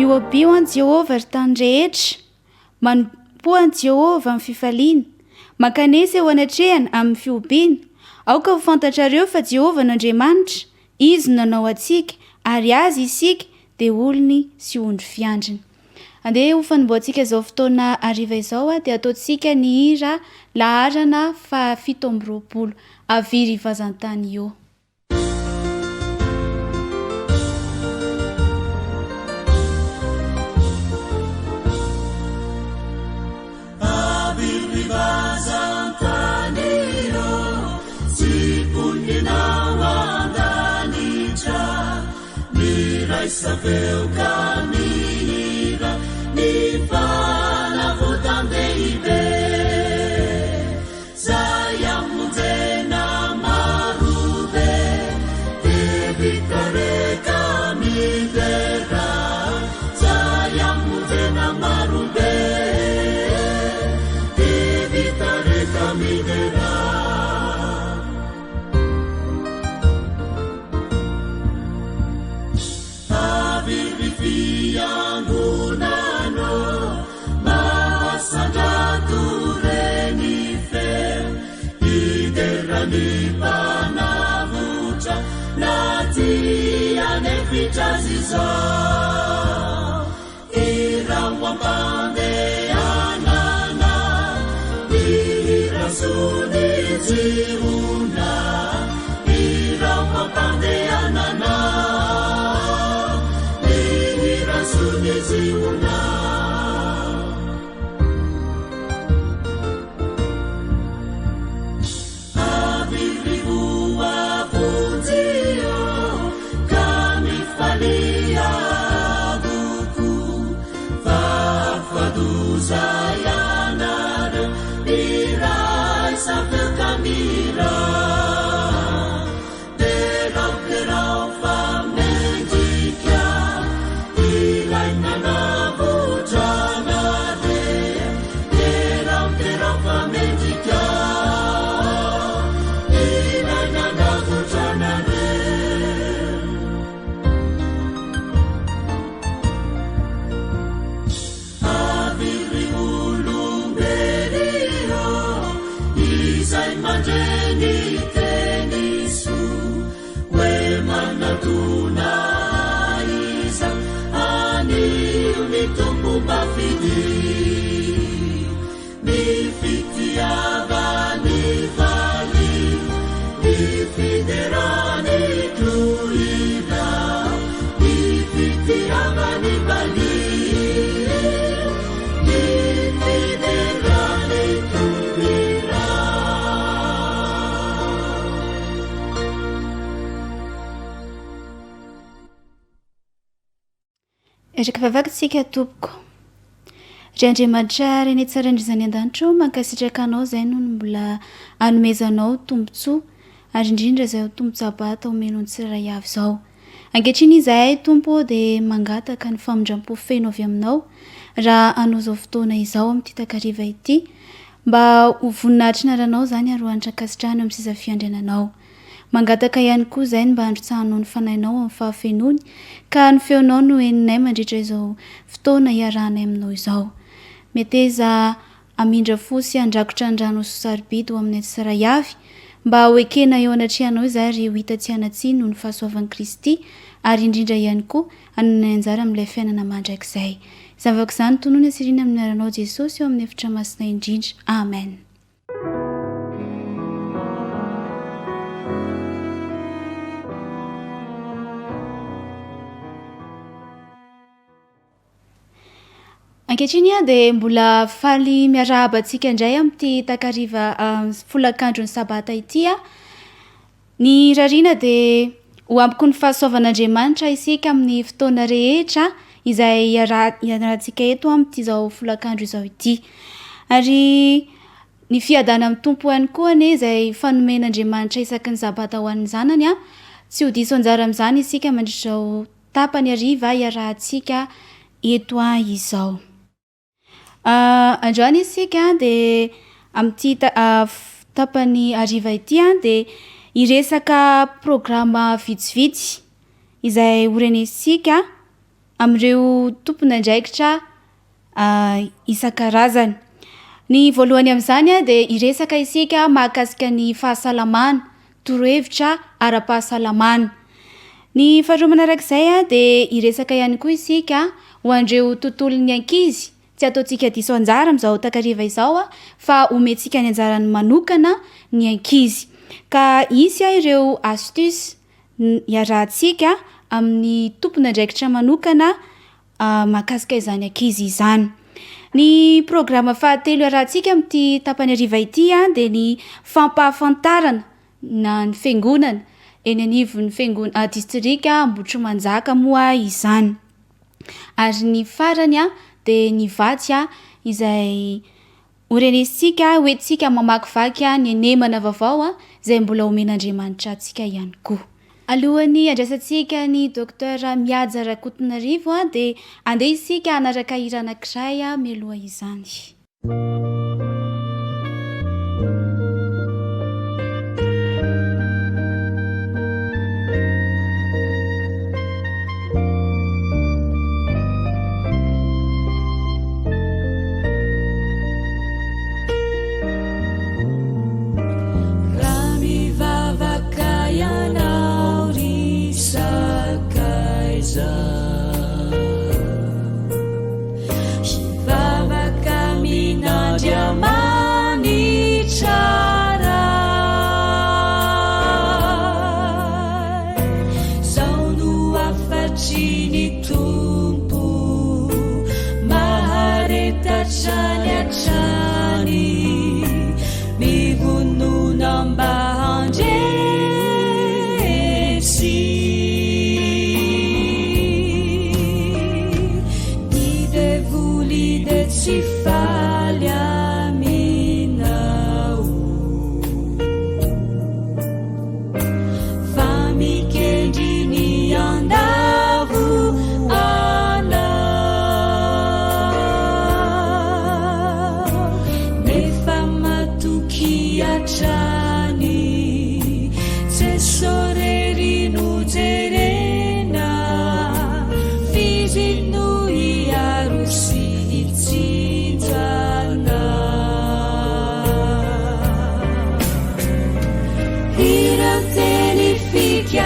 mioabio an Jehovah ry tany rehetra, manompo an Jehovah amin'ny fifaliana, mankanesa eo anatrehana amin'ny fiobiana. Aoka ho fantatrareo fa Jehovah n'Andriamanitra, izy nanao antsika ary azy isika dia olony sy ondry fiandrina. Andeha ho fanomboantsika izao fotoana hariva izao dia ataontsika ny hira laharana 720 aviry vazantany eo. Isabel caminha me fala voltandeibe saya mudena marube evitare camidera saya mudena marube evitare camidera Yangunano Mahasandatu Renife Iderani Panavuta Nati Anefita Ziza Irawampande Anana Irasuni Ziuna Irawampande Anana Ziuna Aviriua Punzio Camifalia Buku Fafaduza Yanar Mirai Sapel Camira Eraka vavakatsika tompoko. Ry Andriamanitra reny tsara indrizany an-danitro mankasitraka anao izay no mbola anomezanao tombontsoa ary indrindra izay tombo Sabata omenao tsirairay avy izao. Ankehitriny izahay tompo dia mangataka ny famondram-po feno avy aminao raha anao izao fotoana izao amin'ity takariva ity mba ho voninahitra ranao izany ary ho antra-kasitrahana amin'ny sisa fiandriananao. Mangataka ihany koa izay mba handrotsahanao ny fanahinao amin'ny fahafenony ka ny feonao no eninay mandritra izao fotoana hiarahanay aminao izao. Meteza amindra fosy andrakotra andrano sosarobidy ho amin'ny tsiray avy mba ho ekena eo anatrehanao izay ary ho hitatsianatsy noho ny fahasoavan'i Kristy ary indrindra ihany koa hananay anjara amin'ilay fiainana mandrakizay. Zavaka izany tonoina sirina amin'ny aranao Jesosy eo amin'ny efitra masina indrindra. Amen. Ankehitriny dia mbola faly miarahabantsika indray amin'ity takariva folakandron'ny Sabata ity. Ny rariana dia ho ampiko ny fahasoavan'Andriamanitra isika amin'ny fotoana rehetra izay iarahantsika eto amin'ity izao folakandro izao ity. Ary ny fiadana amin'ny tompo ihany koa izay fanomen'Andriamanitra isaky ny Sabata ho an'ny zanany. Tsy ho diso anjara amin'izany isika mandritra izao tapany hariva iarahantsika eto izao. Androany isika dia amin'ity tapany hariva ity dia iresaka programa vitsivitsy izay horenesika amin'ireo tompona ndraikitra isan-karazany. Ny voalohany amin'izany dia iresaka isika mahakasika ny fahasalamana, torohevitra ara-pahasalamana. Ny faharoa manarak'izay dia iresaka ihany koa isika ho an'ireo tontolon'ny ankizy, tsy ataontsika diso anjara amin'izao takariva izao fa omentsika ny anjarany manokana ny ankizy. Ka isy ireo astuce iarahantsika amin'ny tompona ndraikitra manokana mahakasika izany ankizy izany. Ny programa fahatelo iarahantsika amin'ity tapany hariva ity dia ny fampahafantarana na ny fiangonana eny anivon'ny fiangonana distrika Ambohitrimanjaka moa izany. Ary ny farany dia ny vatsy izay orenesika hoentsika mamakivaky ny anemana vaovao izay mbola omen'Andriamanitra antsika ihany koa. Alohan'ny andrasantsika ny Dr Mihaja Rakotonarivo dia andeha isika anaraka hira anankiray mialoha izany.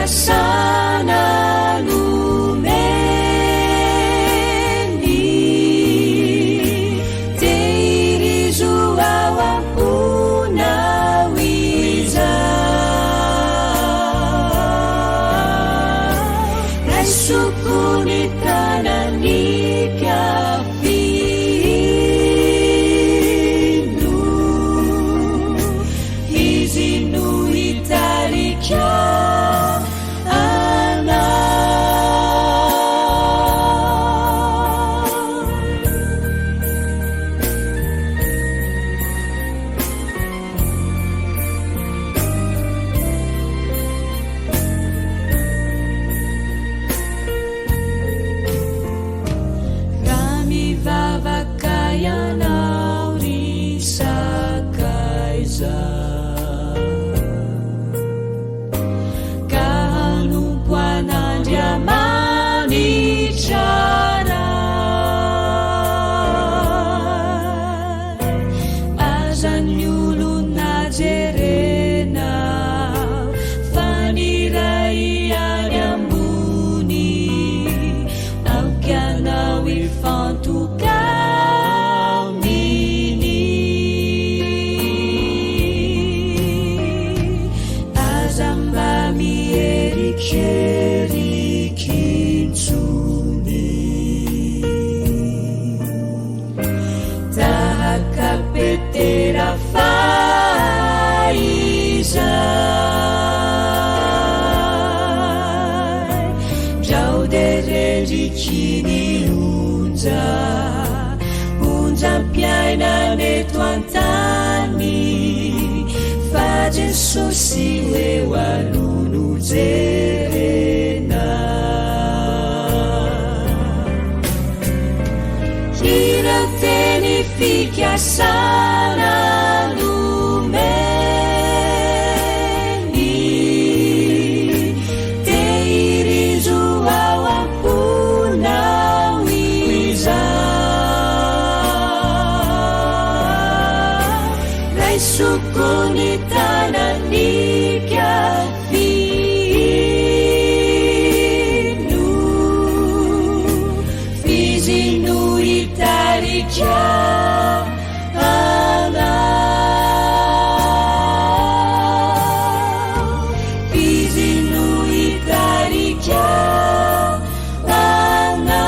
Sana lumeni teirizuwa wampuna wiza naisukuni tananika findu izinu itarikya Susiwe walunu zerena Hira teni fikia sana lumeni teirizuwa wampuna sokony tananika fizino itarika ana fizino itarika ana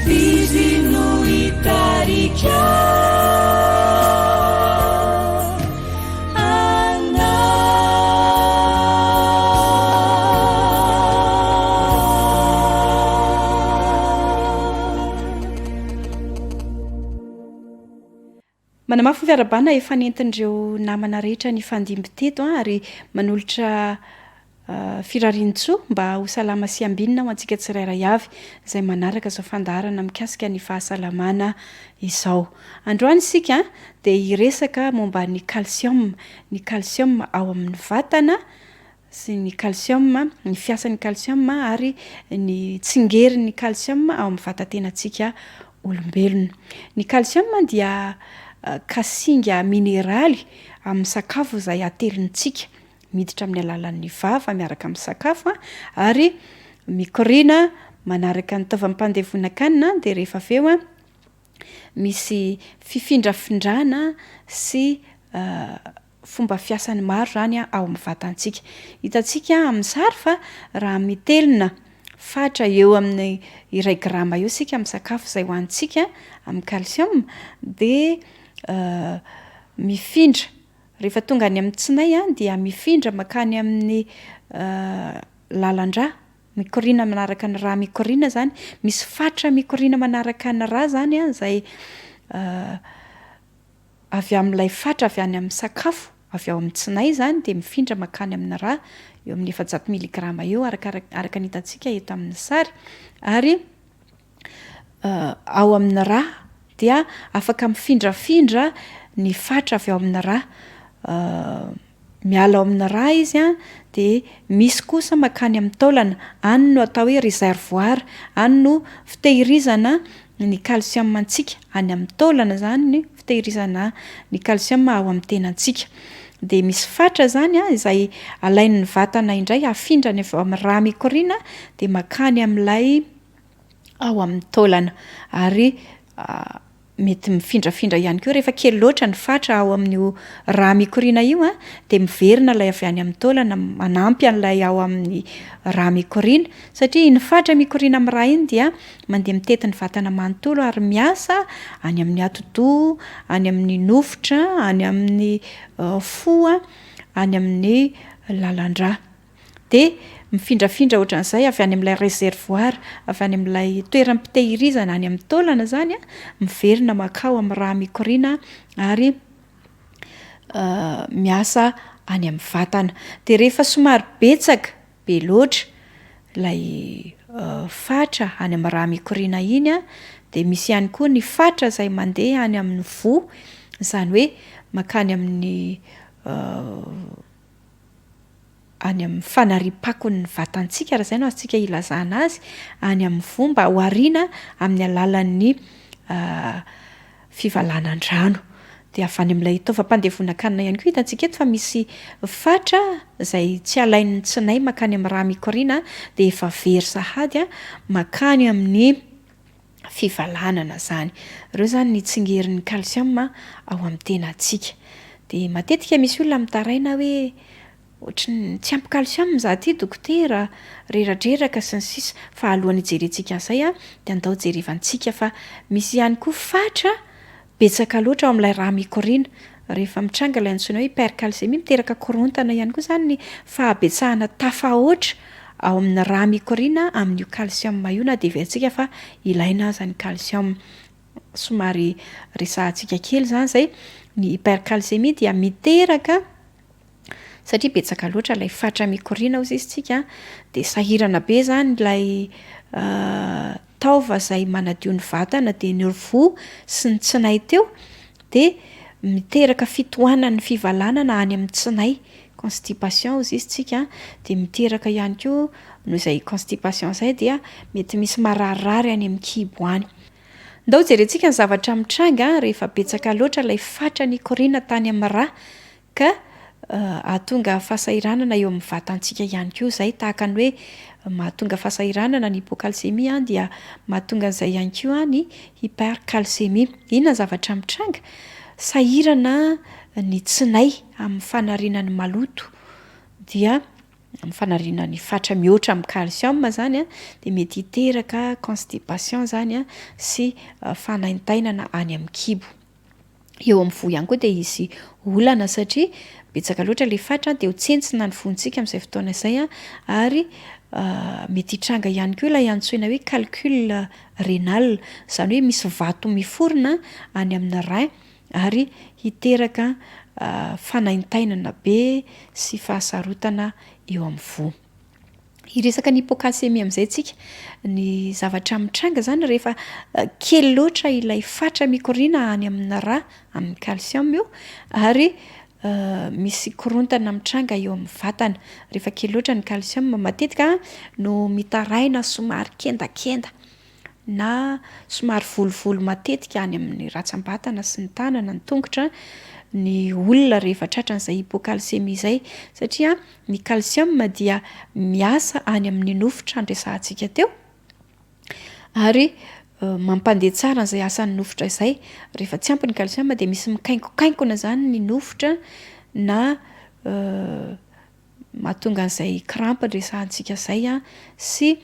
fizino itarika manamafy fiarabana efa nentin'ireo namana rehetra ny fandimby teto ary manolotra firarin-tsoa mba ho salama sy ambinina ho antsika tsirairay avy izay manaraka izao fandaharana mikasika ny fahasalamana izao. Androany isika dia hiresaka momba ny calcium ao amin'ny vatana sy ny calcium, ny fiasan'ny calcium ary ny tsingerin'ny calcium ao amin'ny vatantenantsika olombelona. Ny calcium dia kasinga mineraly amin'ny sakafo izay aterintsika miditra amin'ny alalan'ny vava miaraka amin'ny sakafo ary mikorina manaraka ny taovam-pandevonankanina dia rehefa aveo misy fifindrafindrana sy fomba fiasany maro zany ao amin'ny vatantsika. Hitantsika amin'ny sary fa raha mitelina fatra eo amin'ny 1 grama eo sika amin'ny sakafo izay hoantsika amin'ny calcium dia mifindra rehefa tonga any amin'ny tsinay dia mifindra makany amin'ny lalandra mikorina manaraka ny raha mikorina zany, misy fatra mikorina manaraka ny raha zany izay avy amin'ilay fatra avy any amin'ny sakafo avy ao amin'ny tsinay zany dia mifindra makany amin'ny raha eo amin'ny 700 miligrama eo araka ny hitantsika eto amin'ny sary ary ao amin'ny raha dia afaka mifindrafindra ny fatra avy ao amin'ny raha miala ao amin'ny raha izy dia misy kosa makany amin'ny taolana, any no atao hoe réservoir, any no fitehirizana ny calcium antsika, any amin'ny taolana zany ny fitehirizana ny calcium ao amin'ny tenantsika. Dia misy fatra zany izay alain'ny vatana indray afindrany avy ao amin'ny raha mikorina dia makany amin'ilay ao amin'ny taolana ary mety mifindrafindra ihany koa rehefa kely loatra ny fatra ao amin'io raha mikorina io dia miverina ilay avy any amin'ny taolana manampy an'ilay ao amin'ny raha mikorina satria ny fatra mikorina amin'ny raha iny dia mandeha mitety ny vatana manontolo ary miasa any amin'ny atidoha, any amin'ny nofotra, any amin'ny fo, any amin'ny lalandra. Dia mifindrafindra ohatran'izay avy any amin'ilay réservoir, avy any amin'ilay toeram-pitehirizana any amin'ny taolana zany miverina makao amin'ny raha mikorina ary miasa any amin'ny vatana. Dia rehefa somary betsaka be loatra ilay fatra any amin'ny raha mikorina iny dia misy ihany koa ny fatra izay mandeha any amin'ny vo, izany hoe makany amin'ny any amin'ny fanariam-pakon'ny vatantsika raha izay no azontsika ilazana azy, any amin'ny vo mba ho ariana amin'ny alalan'ny fivalanan-drano. Dia avy any amin'ilay taovam-pandevonan-kanina ihany koa hitantsika eto fa misy fatra izay tsy alain'ny tsinay makany amin'ny raha mikorina dia efa very sahady makany amin'ny fivalanana zany. Ireo zany ny tsingerin'ny calcium ao amin'ny tenantsika. Dia matetika misy olona mitaraina hoe ohatran'ny tsy ampy calcium za ty dokotera, reradreraka sy ny sisa, fa alohan'ny hijerentsika an'izay dia andao jerevantsika fa misy ihany koa fatra betsaka loatra ao amin'ilay raha mikorina. Rehefa mitranga ilay antsoina hoe hypercalcémie miteraka korontana ihany koa zany ny fahabetsahana tafahoatra ao amin'ny raha mikorina amin'io calcium io na deverantsika fa ilaina aza ny calcium. Somary resahantsika kely zany izay ny hypercalcémie dia miteraka satria betsaka loatra ilay fatra mikorina hozy izy tsika dia sahirana be zany ilay taova izay manadio ny vatana dia ny vo sy ny tsinay teo dia miteraka fitohanan'ny fivalanana any amin'ny tsinay, constipation hozy izy tsika dia miteraka ihany koa noho izay constipation izay dia mety misy mararirary any amin'ny kibo any. ndao jerentsika ny zavatra mitranga rehefa betsaka loatra ilay fatra ny korina tany amin'ny ra ka ahatonga fahasahiranana eo amin'ny vatantsika ihany koa zay tahaka ny hoe mahatonga fahasahiranana ny hypocalcémie dia mahatonga an'izay ihany koa ny hypercalcémie. Inona zavatra mitranga? Sahirana ny tsinay amin'ny fanarinany maloto dia amin'ny fanarinany fatra mihoatra amin'ny calcium zany de mety hiteraka constipation zany sy fanaintainana any amin'ny kibo. Eo amin'ny fo ihany koa de izy olana satria betsaka loatra le fatra de ho tsentsina ny fontsika amin'izay fotoana izay ary mety hitranga ihany koa ilay antsoina hoe calcul rénal, zany hoe misy vato miforona any amin'ny rein ary hiteraka fanaintainana be sy fahasarotana eo amin'ny fo. Hiresaka ny hypocalcémie amin'izay tsika, ny zavatra mitranga zany rehefa kely loatra ilay fatra mikorina any amin'ny ra amin'ny calcium io ary misy korontana mitranga eo amin'ny vatana. Rehefa kely loatra ny calcium matetika no mitaraina somary kendakenda na somary volovolo matetika any amin'ny ratsambatana sy ny tanana, ny tongotra ny olona rehefa tratra an'izay hypocalcémie izay satria ny calcium dia miasa any amin'ny nofitra andresantsika teo ary mampandeha tsara an'izay asan'ny nofitra izay. Rehefa tsy ampy ny calcium de misy mikainkokaikona zany ny nofitra na mahatonga an'izay crampe andresantsika izay sy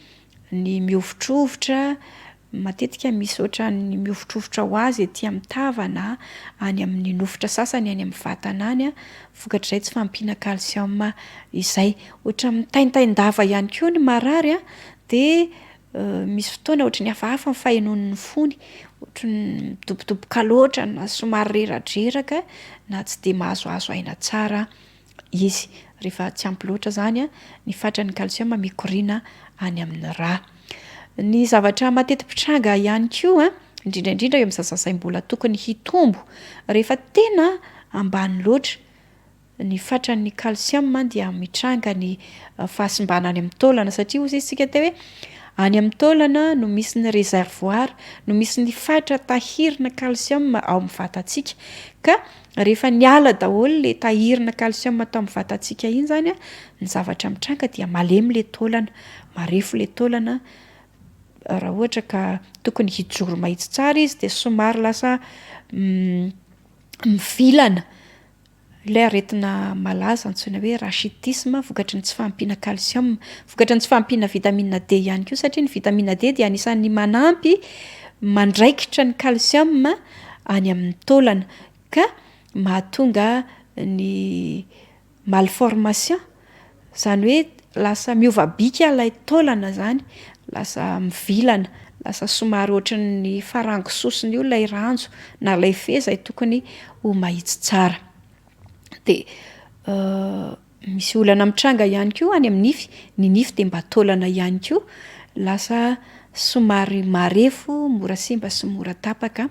ny miovitrovotra matetika misy ohatran'ny miovitrovotra ho azy etỳ amin'ny tavana any amin'ny nofitra sasany any amin'ny vatana any vokatr'izay tsy fampiana calcium izay. Ohatra mitaintain-dava ihany koa ny marary de misy fotoana ohatran'ny hafahafa ny fahenon'ny fony, ohatran'ny midobodoboka loatra na somary reradreraka na tsy de mahazoazo aina tsara izy. Rehefa tsy ampy loatra zany ny fatran'ny calcium mikorina any amin'ny ra. Ny zavatra mateti-pitranga ihany koa indrindraindrindra eo amin'ny zazazay mbola tokony hitombo rehefa tena ambany loatra ny fatran'ny calcium dia mitranga ny fahasimbana any amin'ny taolana satria hozy isika teo hoe any amin'ny taolana no misy ny réservoir, no misy ny fatra tahirina calcium ao amin'ny vatantsika ka rehefa niala daholo le tahirina calcium atao amin'ny vatantsika iny zany ny zavatra mitranga dia malemy le taolana, marefo le taolana. Raha ohatra ka tokony hijoro mahitsy tsara izy de somary lasa mivilana ilay aretina malaza antsoina hoe rachitisme vokatry ny tsy fahampiana calcium, vokatry ny tsy fahampiana vitamine D ihany koa satria ny vitamine D dia anisan'ny manampy mandraikitra ny calcium any amin'ny taolana ka mahatonga ny malformation, zany hoe lasa miova bika ilay taolana zany, lasa mivilana, lasa somary ohatran'ny farangososiny io ilay ranjo na ilay feza tokony ho mahitsy tsara. De misy olana mitranga ihany koa any amin'ny nify, ny nify de mba taolana ihany koa, lasa somary marefo, mora simba sy mora tapaka,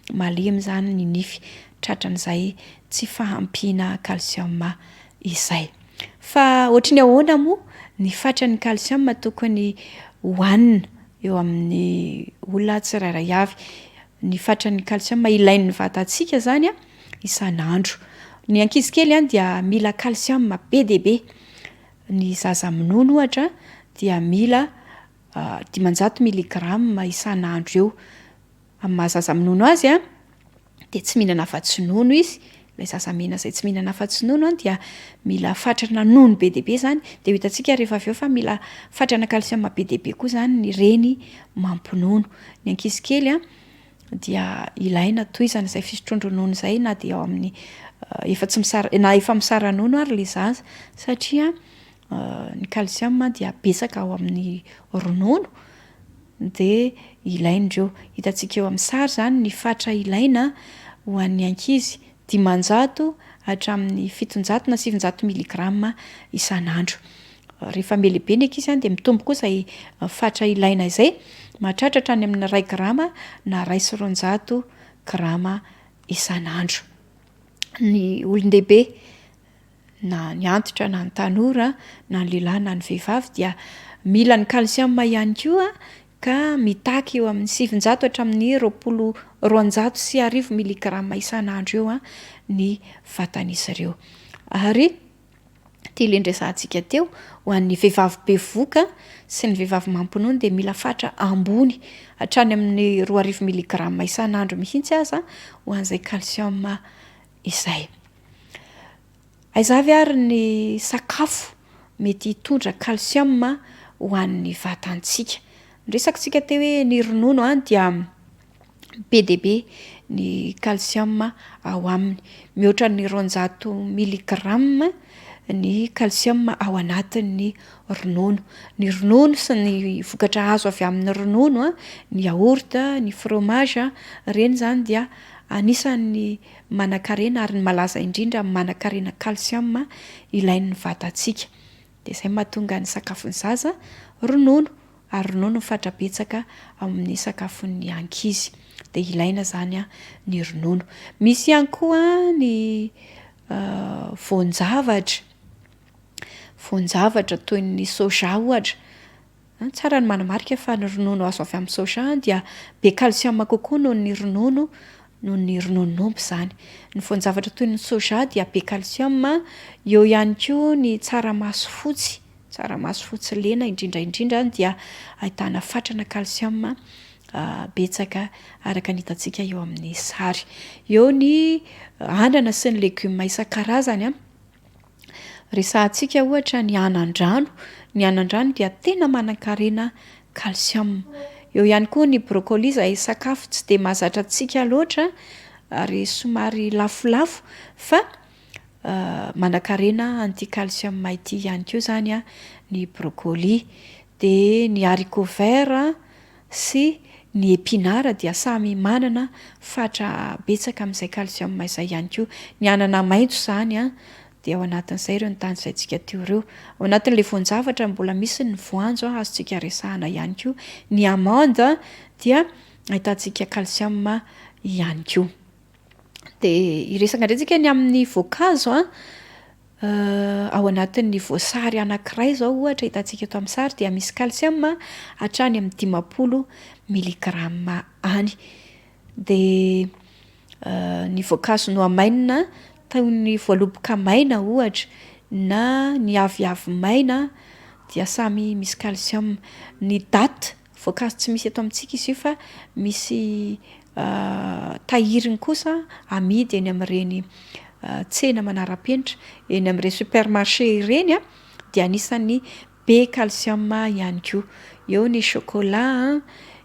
malemy zany ny nify tratran'izay tsy fahampiana calcium izay. Fa ohatry ny ahoana moa ny fatran'ny calcium tokony hohanina eo amin'ny olona tsirairay avy. Ny fatran'ny calcium ilain'ny vatantsika zany isan'andro. Ny ankizy kely dia mila calcium be de be. Ny zaza minono ohatra dia mila 500 milligramme isan'andro eo. Amin'ny mahazaza minono azy de tsy mihinana afa-tsy nono izy. Ilay zaza mena izay tsy mihinana afa-tsy nono dia mila fatrana nono be de be zany de ho hitantsika rehefa avy eo fa mila fatrana calcium be de be koa zany ny reny mampinono. Ny ankizy kely dia ilaina toy izany izay fisotrondro nono izay na dia ao amin'ny efa tsy misara na efa misara nono ary le zaza satria ny calcium dia betsaka ao amin'ny ronono de ilaindreo. Hitantsika eo amin'ny sary zany ny fatra ilaina ho an'ny ankizy 500 hatramin'ny 700 na 700 milligramme isan'andro. Rehefa melehibe ny ankizy de mitombo koa izay fatra ilaina izay, mahatratratra any amin'ny 2 grama na 200 grama isan'andro. Ny olon-dehibe na ny antitra na ny tanora na ny lehilahy na ny vehivavy dia mila ny calcium ihany koa afaka mitaky eo amin'ny 700 hatramin'ny 20 miligrama isan'andro eo a ny vatan'izy ireo. Ary tia lendresantsika teo ho an'ny vehivavy bevoka sy ny vehivavy mampinono dia mila fatra ambony hatrany amin'ny 20 miligrama isan'andro mihitsy aza ho an'izay calcium izay. Aizavy ary ny sakafo mety hitondra calcium ho an'ny vatantsika. Resakantsika teo hoe ny ronono dia be dia be ny calcium ao aminy, mihoatra ny 200 miligrama ny calcium ao anatin'ny ronono. Ny ronono sy ny vokatra azo avy amin'ny ronono ny yaourt, ny fromage ireny zany dia anisan'ny manan-karena ary ny malaza indrindra manan-karena calcium ilain'ny vatantsika. Dia izay mahatonga ny sakafon'ny zaza ronono, ary ronono fatra betsaka amin'ny sakafon'ny ankizy. Dia ilaina zany ny ronono. Misy ihany koa ny voan-javatra toy ny soja ohatra. Tsara ny manamarika fa ny ronono azo avy amin'ny soja dia be calcium kokoa noho ny ronono nonon'omby zany. Ny voan-javatra toy ny soja dia be calcium, eo ihany koa ny tsaramaso fotsy lena indrindra dia ahitana fatrana calcium betsaka araka ny hitantsika eo amin'ny sary. Eo ny anana sy ny legioma isan-karazany. Resahantsika ohatra ny anandrano dia tena manan-karena calcium. Eo ihany koa ny brocoli izay sakafo tsy dia mahazatra antsika loatra ary somary lafolafo fa manan-karena anti calcium ity ihany koa zany ny brocoli. Dia ny haricot vert sy ny épinard dia samy manana fatra betsaka amin'izay calcium izay ihany koa. Ny anana maitso zany dia ao anatin'izay ireo ny tany izayntsika teo ireo. Ao anatin'ilay voan-javatra mbola misy ny voanjo azontsika resahana ihany koa. Ny amande dia ahitantsika calcium ihany koa. Dia iresaka indray ny amin'ny voankazo ao anatin'ny voasary anankiray zao ohatra hitantsika eto amin'ny sary dia misy calcium hatrany amin'ny 50 miligrama any. Dia ny voankazo nohamainina toy ny voaloboka maina ohatra na ny aviavy maina dia samy misy calcium. Ny daty voankazo tsy misy eto amintsika izy io fa misy tahiriny kosa amidy eny amin'ireny tsena manara-penitra, eny amin'ireny supermarché ireny dia anisan'ny be calcium ihany koa. Eo ny chocolat,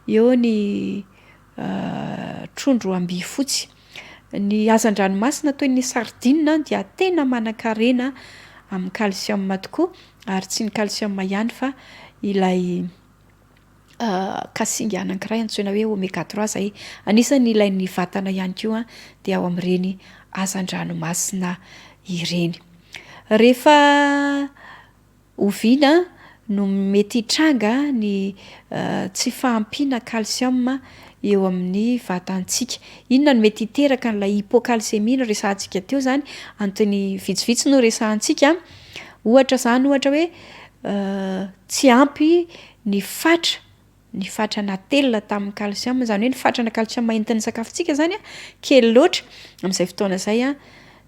eo ny trondro ambifotsy. Ny hazan-dranomasina toy ny sardine dia tena manan-karena amin'ny calcium tokoa, ary tsy ny calcium ihany fa ilay kasinga anankiray antsoina hoe oméga 3 izay anisan'ny ilain'ny vatana ihany koa dia ao amin'ireny hazan-dranomasina ireny. Rehefa oviana no mety hitranga ny tsy fahampiana calcium eo amin'ny vatantsika. Inona no mety hiteraka n'ilay hypocalcémie no resahantsika teo zany, antony vitsivitsy no resahantsika. Ohatra hoe tsy ampy ny fatra natelina tamin'ny calcium, zany hoe ny fatrana calcium entin'ny sakafontsika zany kely loatra. Amin'izay fotoana izay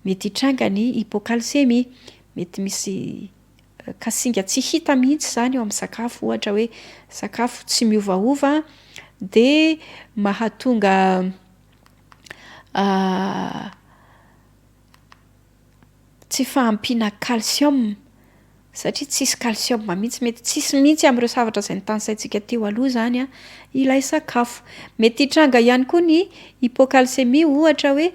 mety hitranga ny hypocalcémie, mety misy kasinga tsy hita mihitsy zany eo amin'ny sakafo, ohatra hoe sakafo tsy miovaova dia mahatonga tsy fahampiana calcium, satria tsisy calcium mihitsy, mety tsisy mihitsy amin'ireo zavatra izay notanisaintsika teo aloha zany ilay sakafo. Mety hitranga ihany koa ny hypocalcémie ohatra hoe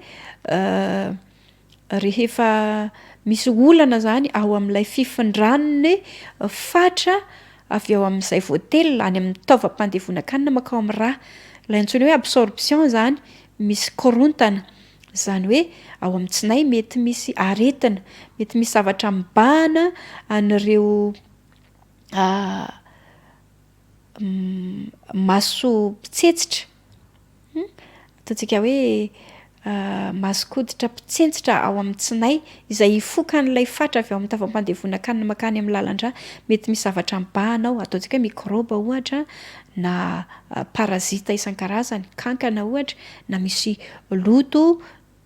rehefa misy olana zany ao amin'ilay fifindranony fatra avy ao amin'izay voatelina any amin'ny fitaovam-pandevonan-kanina mankao amin'ny rà, ilay antsoina hoe absorption zany, misy korontana. Zany hoe ao amin'ny tsinay mety misy aretina, mety misy zavatra mibahana an'ireo maso mpitsetsitra, ataontsika hoe maskoditra mpitsentsitra ao amin'ny tsinay izay ifokan'ilay fatra avy ao amin'ny tavampandevonan-kanina makany amin'ny lalan-drà mety misy zavatra mibahanao ataontsika hoe mikroba ohatra na parazita isan-karazany kankana ohatra na misy loto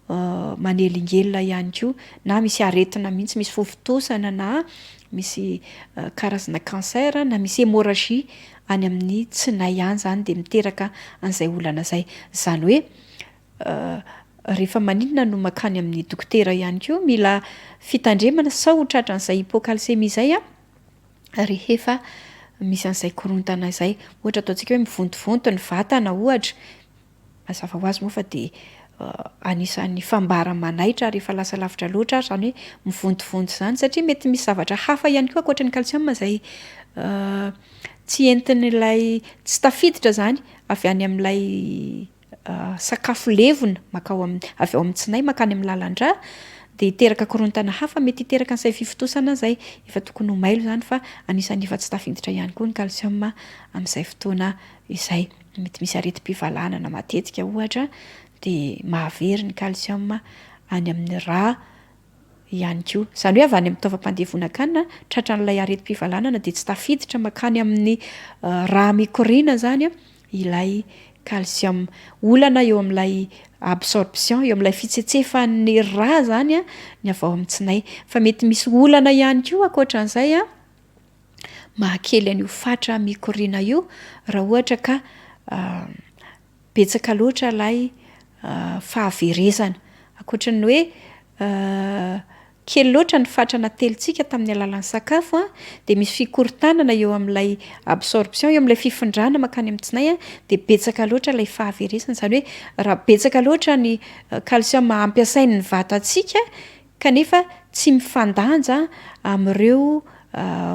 manelingelina ihany koa na misy aretina mihitsy misy fofotosana na misy karazana cancer na misy hémorragie any amin'ny tsinay ihany zany de miteraka an'izay olana zay zany hoe rehefa maninona no makany amin'ny dokotera ihany koa mila fitandremana sao ho tratran'izay hypocalcémie zay rehefa misy an'izay korontana izay ohatra ataontsika hoe mivontovonto ny vatana ohatra mazava ho azy moa fa de anisan'ny fambara manaitra rehefa lasa lavitra loatra ary zany hoe mivontovonto zany satria mety misy zavatra hafa ihany koa ankoatra ny calcium zay tsy entin'ilay tsy tafiditra zany avy any amin'ilay sakafo levona makao avy ao amin'ny tsinay makany amin'ny lalan-drà de hiteraka korontana hafa mety hiteraka an'izay fifotosana zay efa tokony ho mailo zany fa anisan'ny efa tsy tafiditra ihany koa ny calcium amin'izay fotoana izay mety misy areti-pivalanana matetika ohatra de mahavery ny calcium any amin'ny rà ihany koa zany hoe avy any amin'ny taovam-pandevonan-kanina tratran'ilay areti-pivalanana de tsy tafiditra makany amin'ny rà mikorina zany ilay calcium olana eo amin'ilay absorption eo amin'ilay fitsetsefany rà zany ny avy ao amin'ny tsinay fa mety misy olana ihany koa ankoatran'izay mahakely an'io fatra mikorina io raha ohatra ka betsaka loatra ilay fahaverezana ankoatran'ny hoe kely loatra ny fatra natelintsika tamin'ny alalan'ny sakafo de misy fikorontanana eo amin'ilay absorption eo amin'ilay fifindrana makany amin'ny tsinay de betsaka loatra ilay fahaverezana zany hoe raha betsaka loatra ny calcium ampiasain'ny vatantsika kanefa tsy mifandanja amin'ireo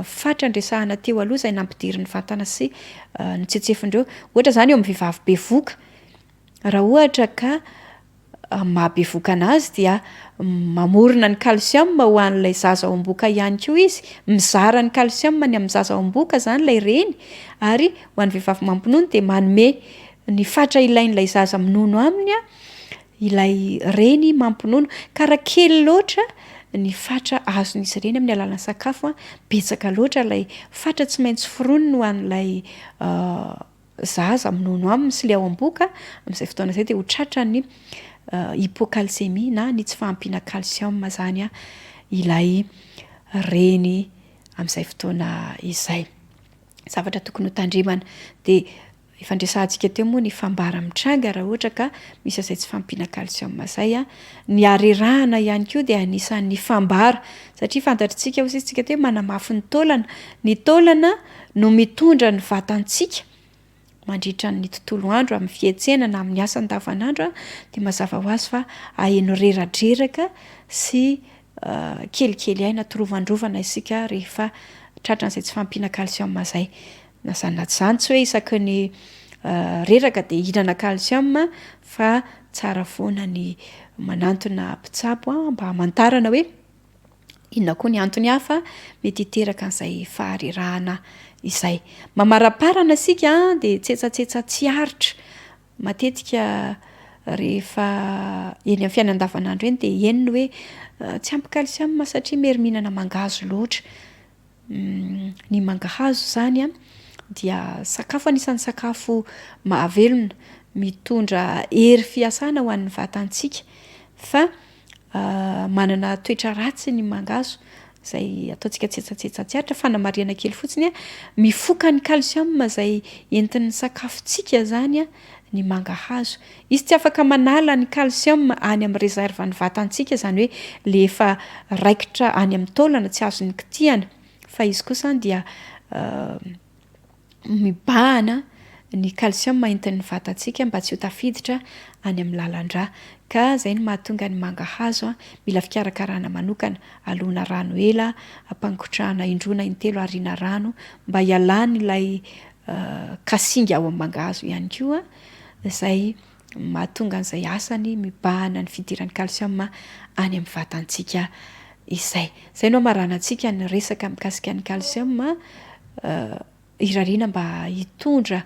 fatra ndresahana teo aloha izay nampidirin'ny vatana sy nitsetsefindreo ohatra zany eo amin'ny vehivavy bevoka raha ohatra ka mahabevoka anazy dia mamorona ny calcium ho an'ilay zaza ao am-boka ihany koa izy mizara ny calcium ny amin'ny zaza ao am-boka zany ilay reny ary ho an'ny vehivavy mampinono de manome ny fatra ilain'ilay zaza minono aminy ilay reny mampinono karaha kely loatra ny fatra azon'izy ireny amin'ny alalan'ny sakafo betsaka loatra ilay fatra tsy maintsy fironiny ho an'ilay zaza minono aminy sy le ao am-boka amin'izay fotoana izay de ho tratrany hypocalcémie na ny tsy fahampiana calcium zany ilay reny amin'izay fotoana izay zavatra tokony ho tandremana de efa ndresantsika teo moa ny fambara mitranga raha ohatra ka misy izay tsy fahampiana calcium zay ny arerahana ihany koa de anisan'ny fambara satria fantatritsika hosintsika teo manamafy ny taolana no mitondra ny vatantsika mandritra ny tontolo andro amin'ny fietsena na amin'ny asa andavanandro de mazava ho azy fa aheno reradreraka sy kelikely aina torovandrovana isika rehefa tratran'izay tsy fahampiana calcium zay na zany na tsy zany tsy hoe isaky ny reraka de hihinana calcium fa tsara foana ny manantona mpitsabo mba hamantarana hoe inona koa ny antony hafa mety hiteraka an'izay faharirahana izay mamaraparana sika de tsetsatetsa tsy aritra matetika rehefa eny amin'ny fiainana andavanandro eny de eniny hoe tsy ampy calcium satria mery mihinana mangahazo loatra ny mangahazo zany dia sakafo anisan'ny sakafo mahavelona mitondra hery fiasana ho an'ny vatantsika fa manana toetra ratsy ny mangahazo zay ataontsika tsetsatetsa tsy aritra fanamariana kely fotsiny mifoka ny calcium zay entin'ny sakafontsika zany ny mangahazo izy tsy afaka manala ny calcium any amin'ny réserve ny vatantsika zany hoe le efa raikitra any amin'ny taolana tsy azony kitihana fa izy kosa dia mibahana ny calcium entin'ny vatantsika mba tsy ho tafiditra any amin'ny lalan-drà ka zay no mahatonga ny mangahazo mila fikarakarana manokana alona rano ela ampangotrahana indrona intelo ariana rano mba hialany ilay kasinga ao amin'ny mangahazo ihany koa zay mahatonga an'izay asany mibahana ny fidiran'ny calcium any amin'ny vatantsika izay no amaranantsika ny resaka mikasika ny calcium irariana mba hitondra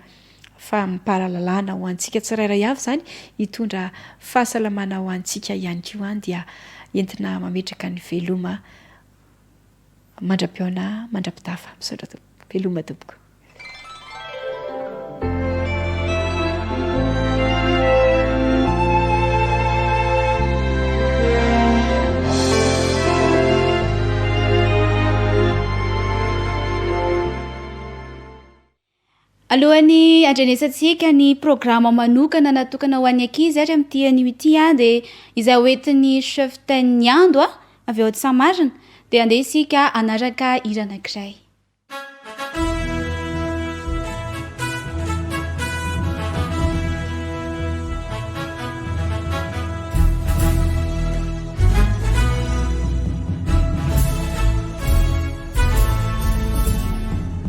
fa miparalalàna ho antsika tsirairay avy zany hitondra fahasalamana ho antsika ihany ko any dia entina mametraka ny veloma mandra-piona mandra-pitafa misaotra veloma tompoko. alohan'ny andrenesantsika ny programa manokana natokana ho an'ny ankizy ary amin'ity ity dia izay hoentin'ny chef tain'ny ando avy eo Samarina dia andeha isika anaraka hira anankiray.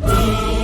Oh,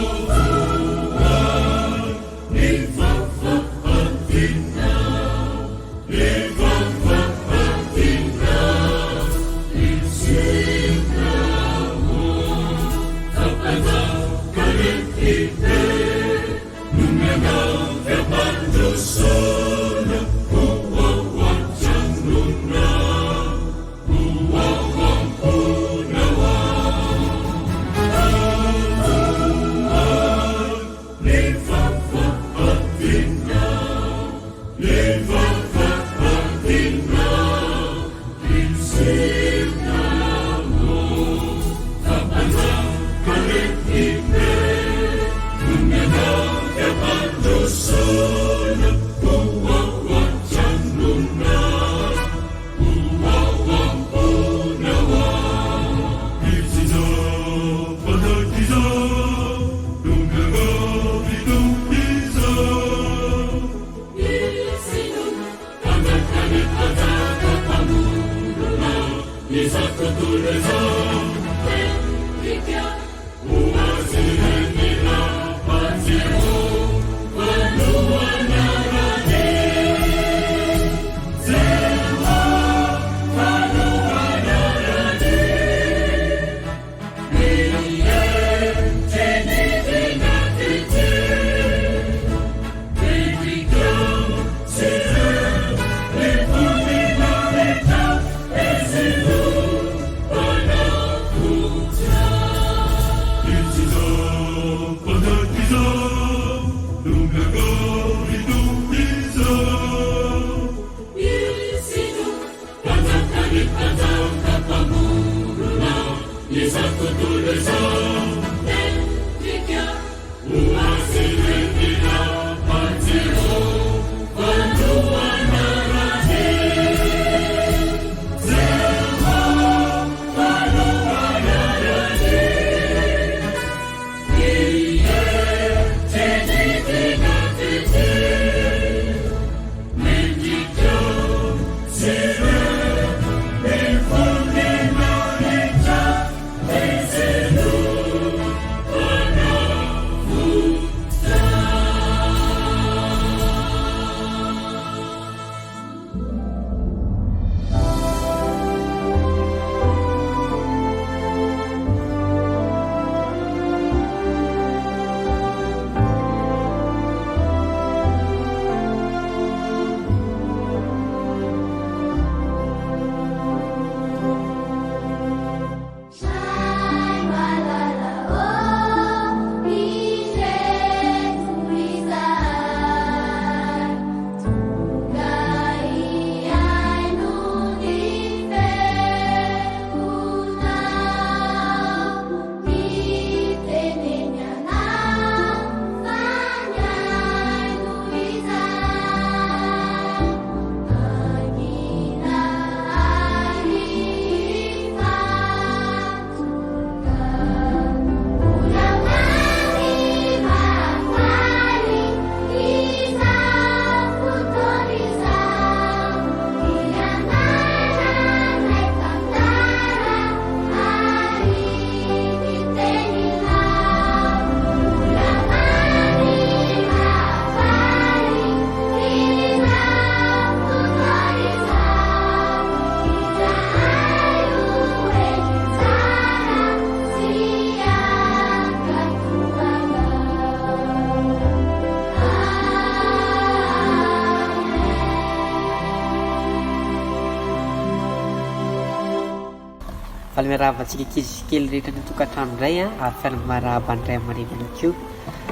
faly miarabantsika kizikely rehetra ny tokantrano indray a ary fiala marahaba ndray amarivana keo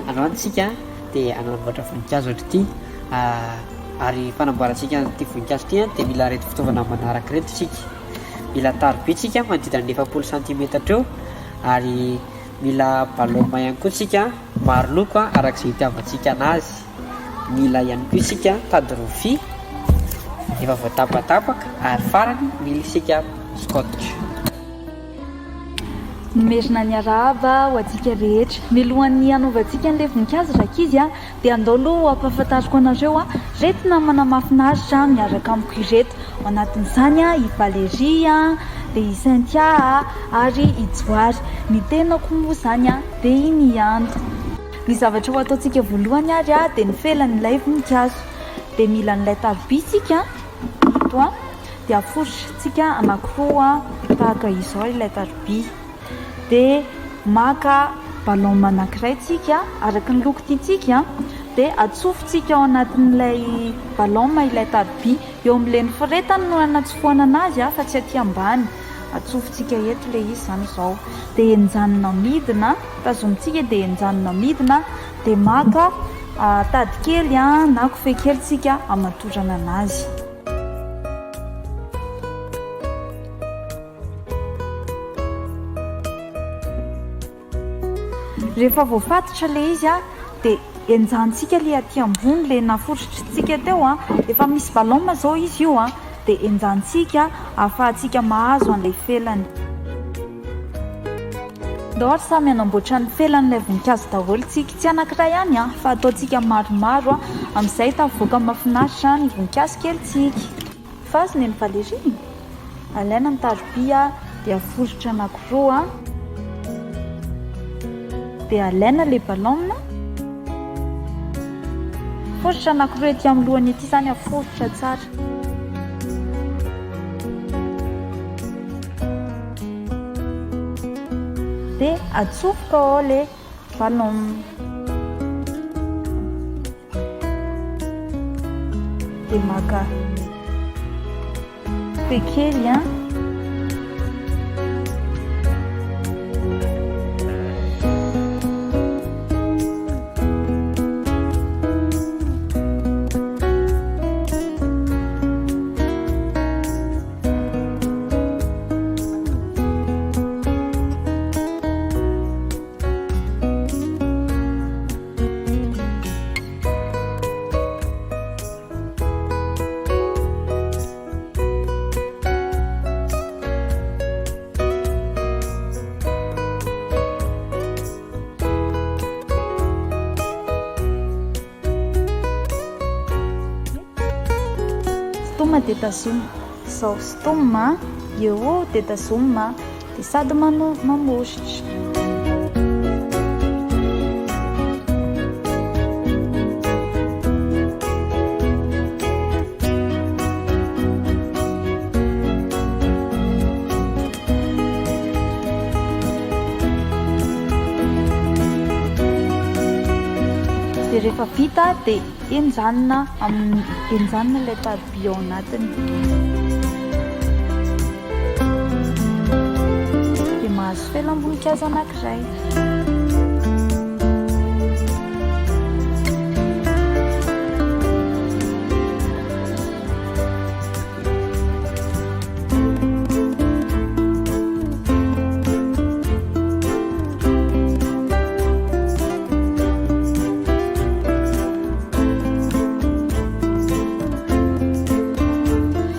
androantsika dia anamboatra voninkazo ohatrity ary fanamboarantsika ty voninkazo ty a dia mila reto fitaovana manaraka reto tsika mila taroby tsika manodidina 9 cm eo ary mila baloma ihany koa tsika maro loko arak'izay itiavantsika anazy mila ihany koa isika tady rofia efa voatapatapaka ary farany mila isika scotch. Nimerina ny arahaba ho antsika rehetra milohan'ny anaovantsika n'ilay voninkazo raka izy a dia andao aloha ampahafantariko anareo a reto namana mahafinaritra miaraka amiko ireto ao anatin'izany a i Valérie a dia i Cynthia ary i Joary ny tenako moa zany a dia i Niando. Ny zavatra ho ataontsika voalohany ary a dia ny felan'ilay voninkazo dia mila n'ilay taroby isika eto a dia aforisitsika anankiroa tahaka izao ilay taroby dia maka baloma anankiray tsika araka ny loko tiantsika dia atsofotsika ao anatin'ilay baloma ilay taroby eo amin'ilay ny firetany no anatsofoana anazy fa tsy aty ambany atsofotsika eto ilay izy zany izao dia enjanona midina tazomintsika dia enjanona midina dia maka tady kely na kofehy kely tsika amatorana anazy. Rehefa voafatotra ilay izy a dia enjantsika ilay aty ambony ilay naforitrintsika teo a efa misy baloma zao izy io a dia enjantsika ahafahantsika mahazo an'ilay felany. Ndao ary samy anamboatra ny felan'ilay voninkazo daholo tsika tsy anankiray ihany a fa ataontsika maromaro a amin'izay tavoaka mahafinaritra ny voninkazo kely tsika. Fazony ny Valérie alaina ny taroby a dia aforitra anankiroa dia alaina ilay baloma aforitra anankiroa ety amin'ny lohany ety izany aforitra tsara dia atsofoka ao ilay baloma dia maka fekely a stoma dia tazoma izao stoma eo dia tazoma dia sady mamositra. Dia rehefa vita dia enjanona ilay taroby ao anatiny dia mahazo felam-boninkazo anankiray.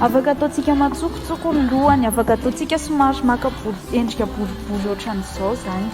Afaka ataontsika matsokotsoko ny lohany, afaka ataontsika somary maka endrika boribory ohatran'izao zany.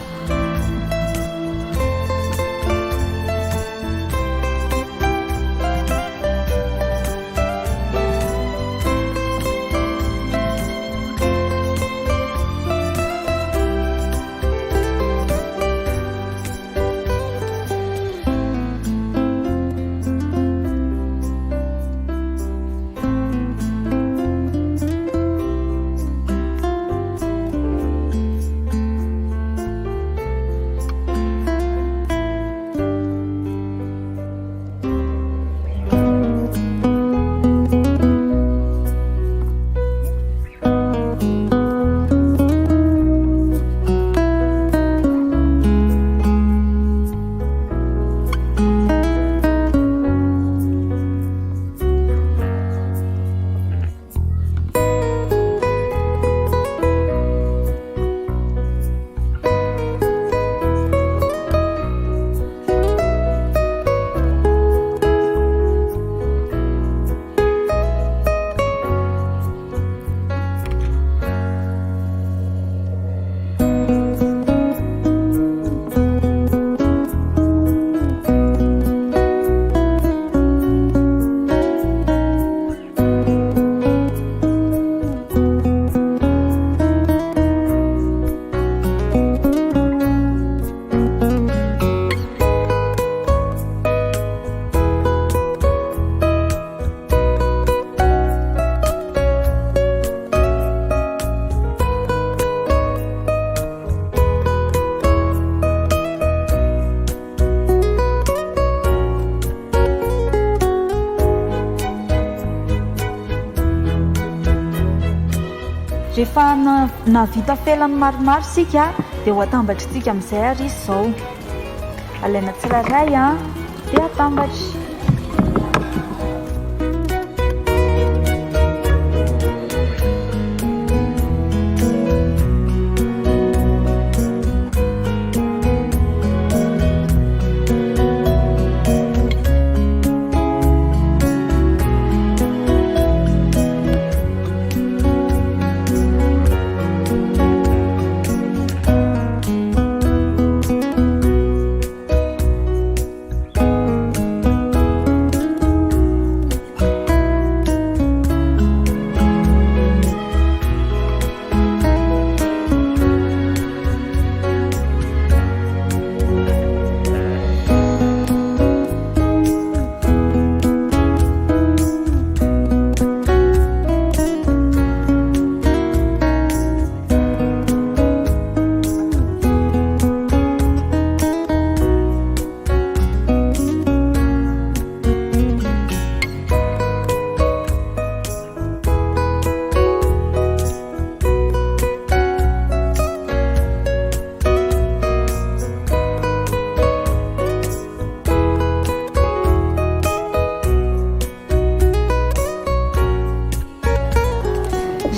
rehefa navita felany maromaro sika dia ho atambatritsika amin'izay ary izy izao alaina tsiraray a dia atambatry.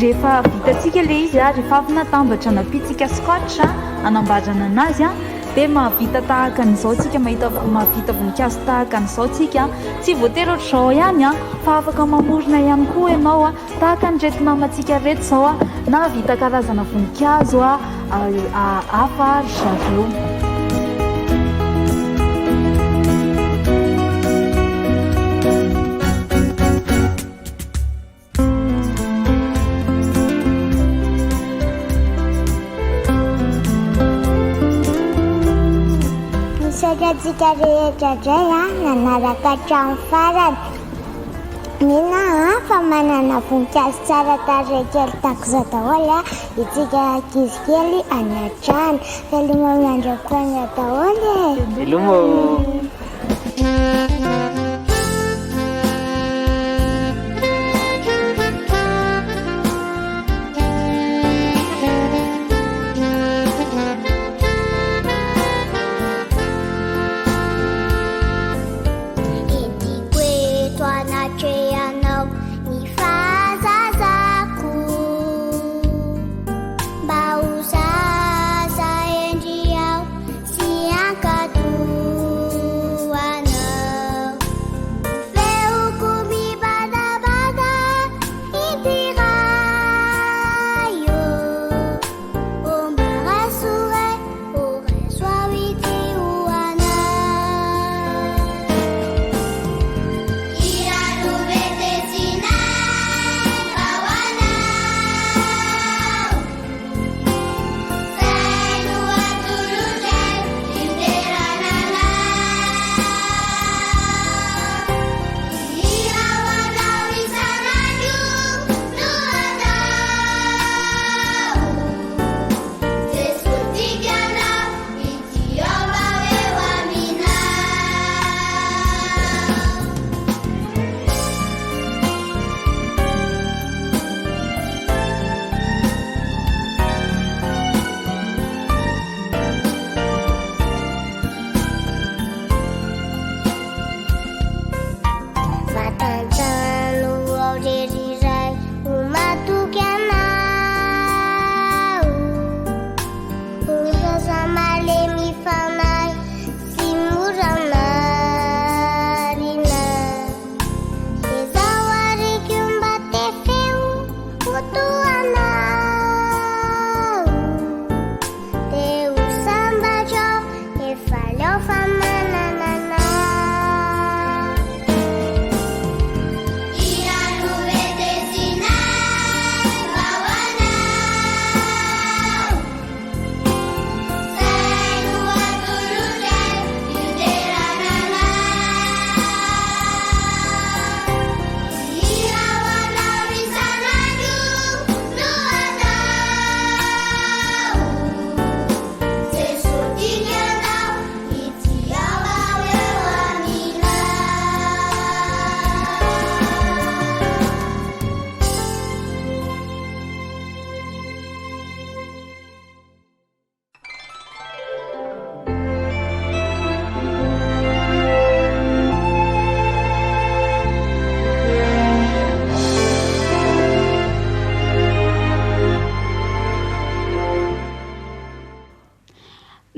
Rehefa vitatsika le izy a rehefa avy natambatra napitsika scotch anambarana anazy a dia mahavita tahaka an'izao tsika mahavita voninkazo tahaka an'izao tsika tsy voatery ohatr'izao ihany a fa afaka mamorona ihany koa ianao a tahaka ny reto namantsika reto izao a na vita karazana voninkazo a hafa ry zareo. Tsika rehetra indray a nanaraka trano farany mena a fa manana voninkazo tsara tarehy kely tahaka izao daholo a itsika ankizy kely any an-trano veloma miandram-poana daholo e. Veloma. Bausa sa endriau siang kadu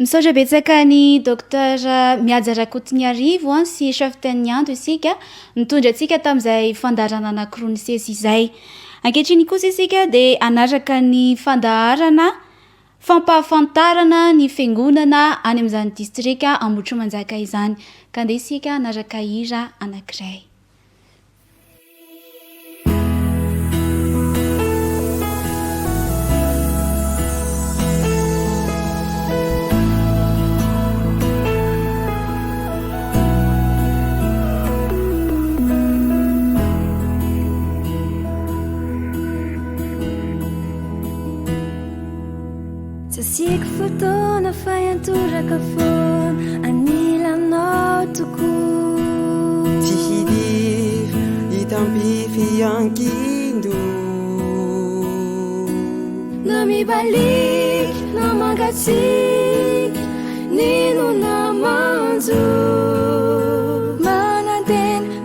misaotra betsaka ny docteur Mihaja Rakotoniarivo sy chef tenanto isika nitondra atsika tamin'izay fandaharana anankiroa ny sesy izay. Ankehitriny kosa isika dia anaraka ny fandaharana fampahafantarana ny fiangonana any amin'izany distrika Ambohitrimanjaka izany. Ka andeha isika anaraka hira anankiray. Tsasiako fotoana fa iantoraka foana anilanao tokoa. Tsy hidiry hitambify ankindo Na mibaliky na mangatsiky nino namanjo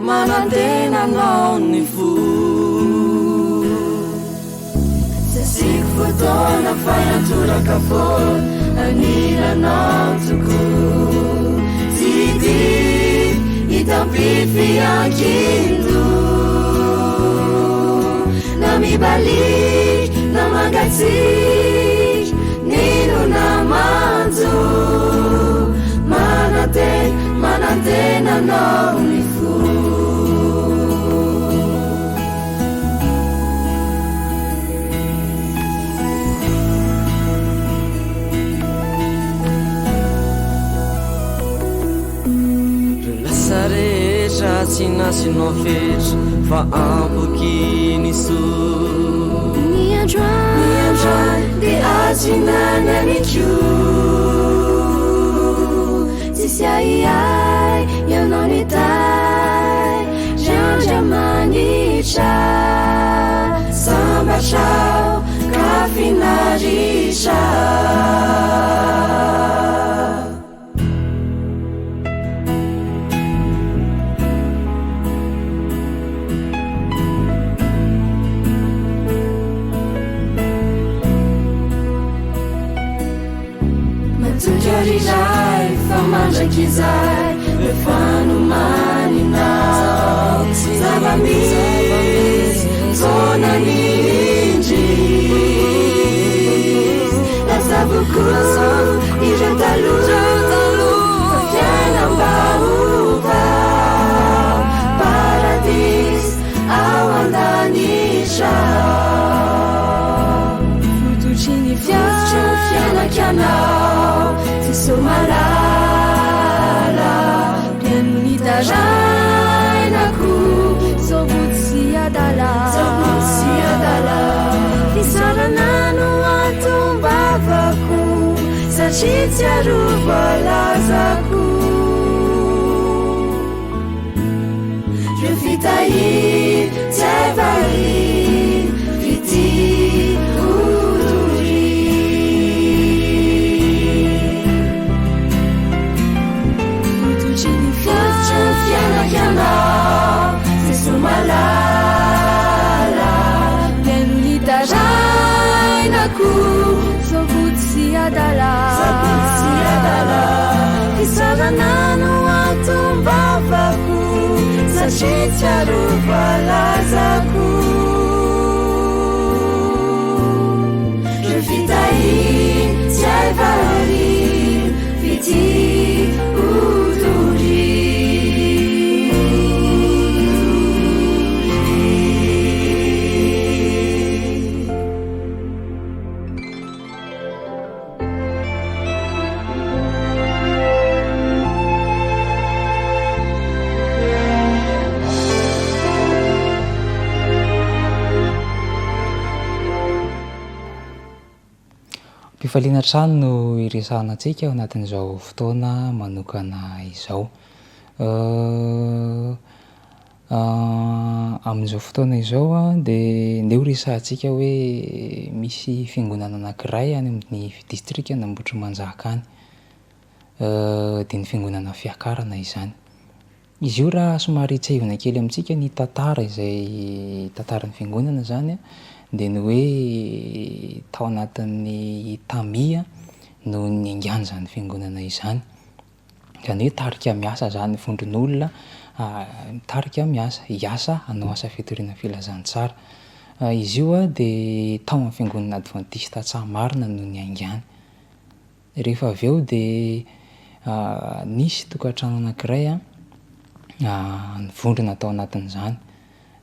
manantena anao ny fo. Tsasiako fotoana fa iantoraka foana anilanao tokoa. Tsy hidiry hitambify ankindo na mibaliky na mangatsiky nino namanjo manantena anao ny fo. Lasa rehetra tsy nasinao fetra fa ampokiny soa. Niandroany dia azinany aniko tsisy aiai ianao ny tay randra manitra sambatrao ka finaritra. Torirai fa mandrakizay refanomaninao zava-misy zonany indry lazavoko ireo taloha fa fiainam-bahoaka paradis ao andanitra fototry ny fianakanao somalala piano tarainako zobutsy adala fisarana no atombavako satria tsy arova lazako reo fitahiry tsy aivahiry fity fianakanao sy somalala piano ny tarainako zobutsy adala fisarana no atombavako satria tsy arova lazako reo fitahiry tsy aivahiry fity Faliana trano no iresahanantsika ao anatin'izao fotoana manokana izao. Amin'izao fotoana izao dia ndeha ho resahantsika hoe misy fiangonana anankiray any amin'ny distrika Ambohitrimanjaka any, dia ny fiangonana fiakarana izany. Izy io raha somary tsahivana kely amintsika ny tantara izay tantaran'ny fiangonana zany dia ny hoe tao anatin'ny tamia no ny angany zany fiangonana izany. Zany hoe tarika miasa zany vondron'olona tarika miasa hiasa hanao asa fitoriana filazantsara. Izy io a de tao amin'ny fiangonana adventiste Tsahamarina no ny angany. Rehefa avy eo de nisy tokantrano anankiray nivondrona tao anatin'izany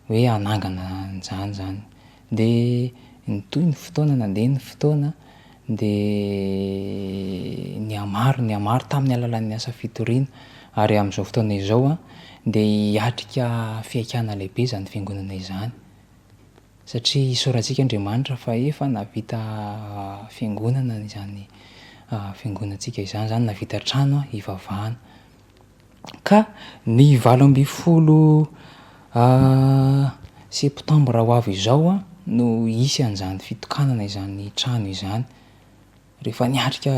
hoe anangana an'izany zany. De nitoy ny fotoana, nandeha ny fotoana de niamaro tamin'ny alalan'ny asa fitoriana, ary amin'izao fotoana izao de hiatrika fiaikana lehibe zany fiangonana izany, satria isaorantsika Andriamanitra fa efa navita fiangonana izany fiangonantsika izany, navita trano hivavahana. Ka ny 8 septambra ho avy izao no isy an'izany fitokanana izany trano izany. Rehefa niatrika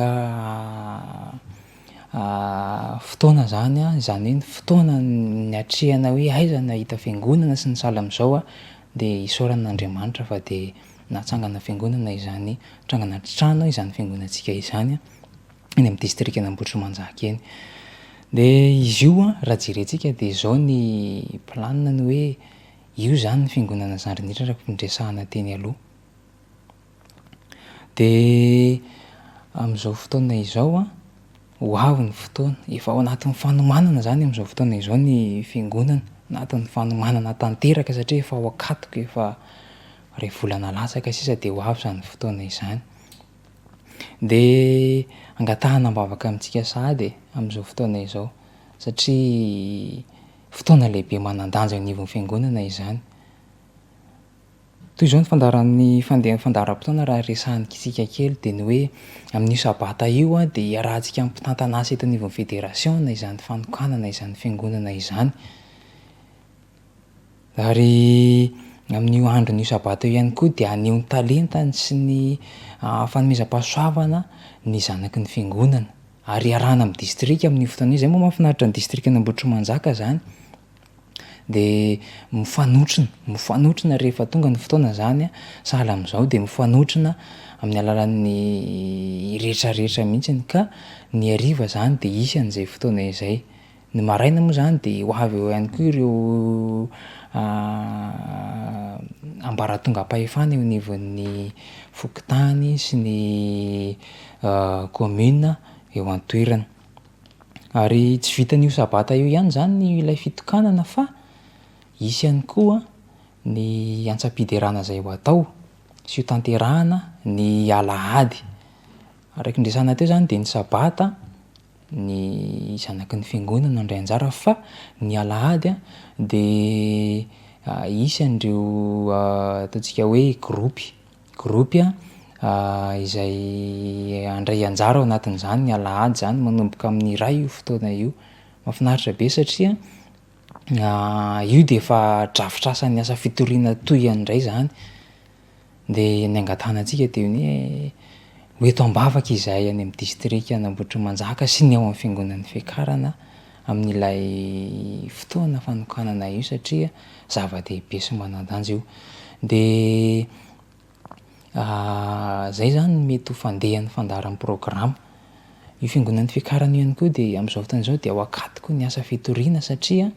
fotoana zany zany hoe ny fotoana niatrehana hoe aiza nahita fiangonana sy ny sahala amin'izao de isaoran'Andriamanitra fa de natsangana fiangonana izany, trangana trano izany fiangonantsika izany eny amin'ny distrika n'Ambohitrimanjaka eny. De izy io raha jerentsika de zao ny planina ny hoe io zany ny fiangonana zany rehetra raha findresahana teny aloha. De amin'izao fotoana izao ho avy ny fotoana, efa ao anatin'ny fanomanana zany amin'izao fotoana izao ny fiangonana, anatin'ny fanomanana tanteraka satria efa ao akatoka, efa ray volana latsaka sisa de ho avy zany fotoana izany. De angatahana ambavaka amintsika sahady amin'izao fotoana izao satria fotoana lehibe manan-danja eo anivon'ny fiangonana izany. Toy izao ny fandaharam-potoana raha resahantsika kely de ny hoe amin'io sabata io de iarahantsika ampitantanà eto anivon'ny fédération izany fanokanana izany fiangonana izany. Ary amin'io andron'io sabata io ihany koa de aneho ny talentany sy ny fanomezam-pahasoavana ny zanaky ny fiangonana, ary iarahana amin'ny distrika amin'io fotoana io. Zay moa mahafinaritra ny distrika n'Ambohitrimanjaka zany, de mifanotrona rehefa tonga ny fotoana zany sahala amin'izao de mifanotrona amin'ny alalan'ny rehetrarehetra mihitsiny, ka ny hariva zany de isy an'izay fotoana izay. Ny maraina moa zany de ho avy eo ihany koa ireo ambaratongam-pahefana eo anivon'ny fokontany sy ny commune eo an-toerana. Ary tsy vitan'io sabata io ihany zany ilay fitokanana fa isy ihany koa ny antsaam-piderana zay ho atao sy ho tanterahana ny alahady. Araka indresana teo zany de ny sabata ny zanaky ny fiangonana indray anjara, fa ny alahady de isy an'ireo ataontsika hoe groupy izay andray anjara ao anatin'izany ny alahady zany manomboka amin'ny ray io fotoana io. Mahafinaritra be satria io de efa drafitrasan'ny asa fitoriana toy andray zany, de ny angatahana-tsika de ny hoe eto ambavaka izahay any amin'ny distrika n'Ambohitrimanjaka sy ny ao amin'ny fiangonan'ny fiakarana amin'ilay fotoana fanokanana io, satria zava-dehibe sy manan-danja io. De zay zany mety ho fandehan'ny fandaharan'ny programma. Io fiangonan'ny fiakarana io ihany koa de amin'izao fotoana izao de ao akatoko ny asa fitoriana satria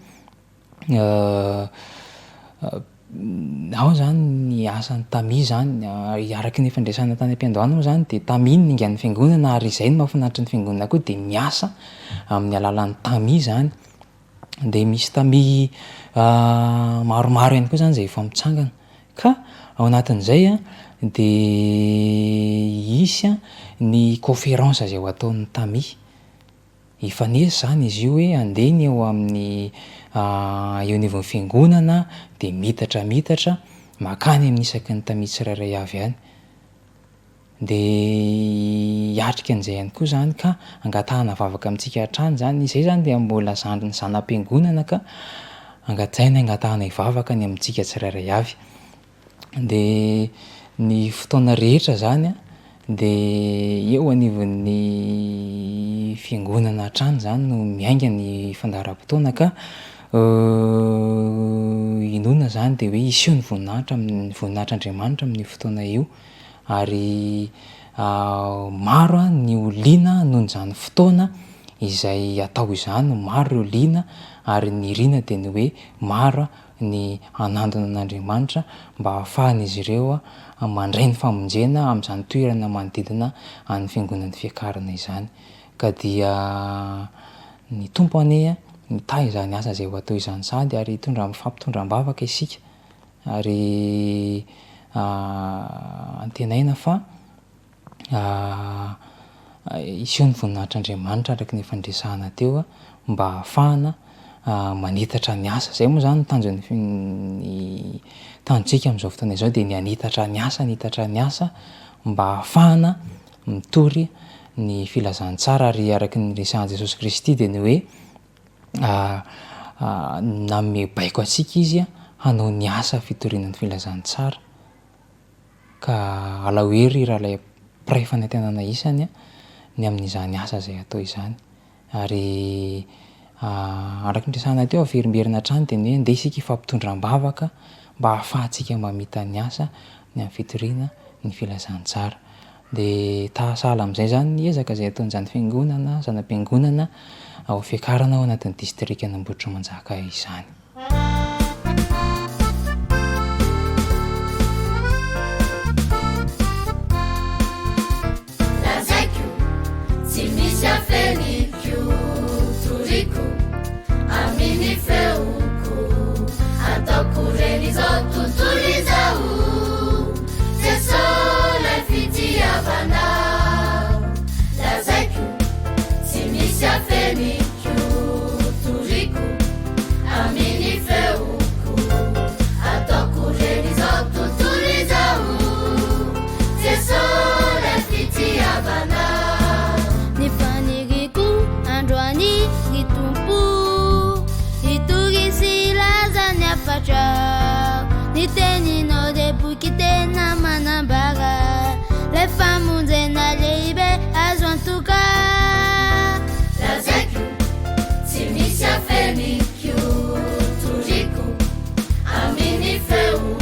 ao zany ny asan'ny tami zany, araky ny fandresana tany am-piandohana moa zany de tami ny ingan'ny fiangonana, ary izay ny mahafinaritra ny fiangonana koa de miasa amin'ny alalan'ny tami zany. De misy tami maromaro ihany koa zany zay efa mitsangana, ka ao anatin'izay de isy ny conférence zay ho ataon'ny tami. Ifanesy zany izy io hoe andehany eo amin'ny eo anivon'ny fiangonana de mitatra makany amin'ny isaky ny tami tsirairay avy any, de hiatrika an'izay ihany koa zany ka angatahana vavaka amintsika hatrany zany. Izay zany de mbola zandriny zanam-piangonana ka zay angatahana hivavaka ny amintsika tsirairay avy. De ny fotoana rehetra zany de eo anivon'ny fiangonana hatrany zany no miainga ny fandaharam-potoana, ka inona zany de hoe iseho ny voninahitra Andriamanitra amin'ny fotoana io ary maro a ny oliana nohony zany fotoana izay atao izany, maro ireo liana ary ny riana de ny hoe maro ny anandona an'Andriamanitra mba hahafahan'izy ireo mandray ny famonjena amin'izany toerana manodidina any fiangonan'ny fiakarana izany. Ka dia ny tompo anie mitahy izany asa zay ho atao izany sady ary fampitondram-bavaka isika ary antenaina fa iseho ny voninahitr'Andriamanitra araka ny fandresahana teo mba hahafahana manitatra ny asa. Zay moa zany ny tanjontsika amin'izao fotoana izao de ny anitatra ny asa mba hahafahana mitory ny filazantsara ary araky ny resahan'i Jesosy Kristy de ny hoe nanome baiko atsika izy hanao ny asa fitoriana ny filazantsara. Ka alahoery raha lay pray fanantenana isany ny amin'izany asa zay atao izany ary araky ny resahana teo averimberina hatrany de ny hoe ndeha isika ifampitondram-bavaka mba hahafahantsika mamita ny asa ny amin'ny fitoriana ny filazantsara. De tahasala amin'izay zany ny ezaka zay ataon'izany fiangonana zanam-piangonana ao fiakarana ao anatin'ny distrika Ambohitrimanjaka izany. Lazaiko tsy misy afeniko toriko amin'ny feoko ataoko reny zao tontolo izao Jesosy fitiavana. Lazaiko tsy misy afeniko toriko amin'ny feoko ataoko reny zao tontolo izao Jesosy fitiavana. Ny faniriko androany ny tompo itorisy lazany afatra ny teninao de boky tena manambara le famonjena lehibe azo antoka. Lazaiko tsy misy afeniko toriko amin'ny feoko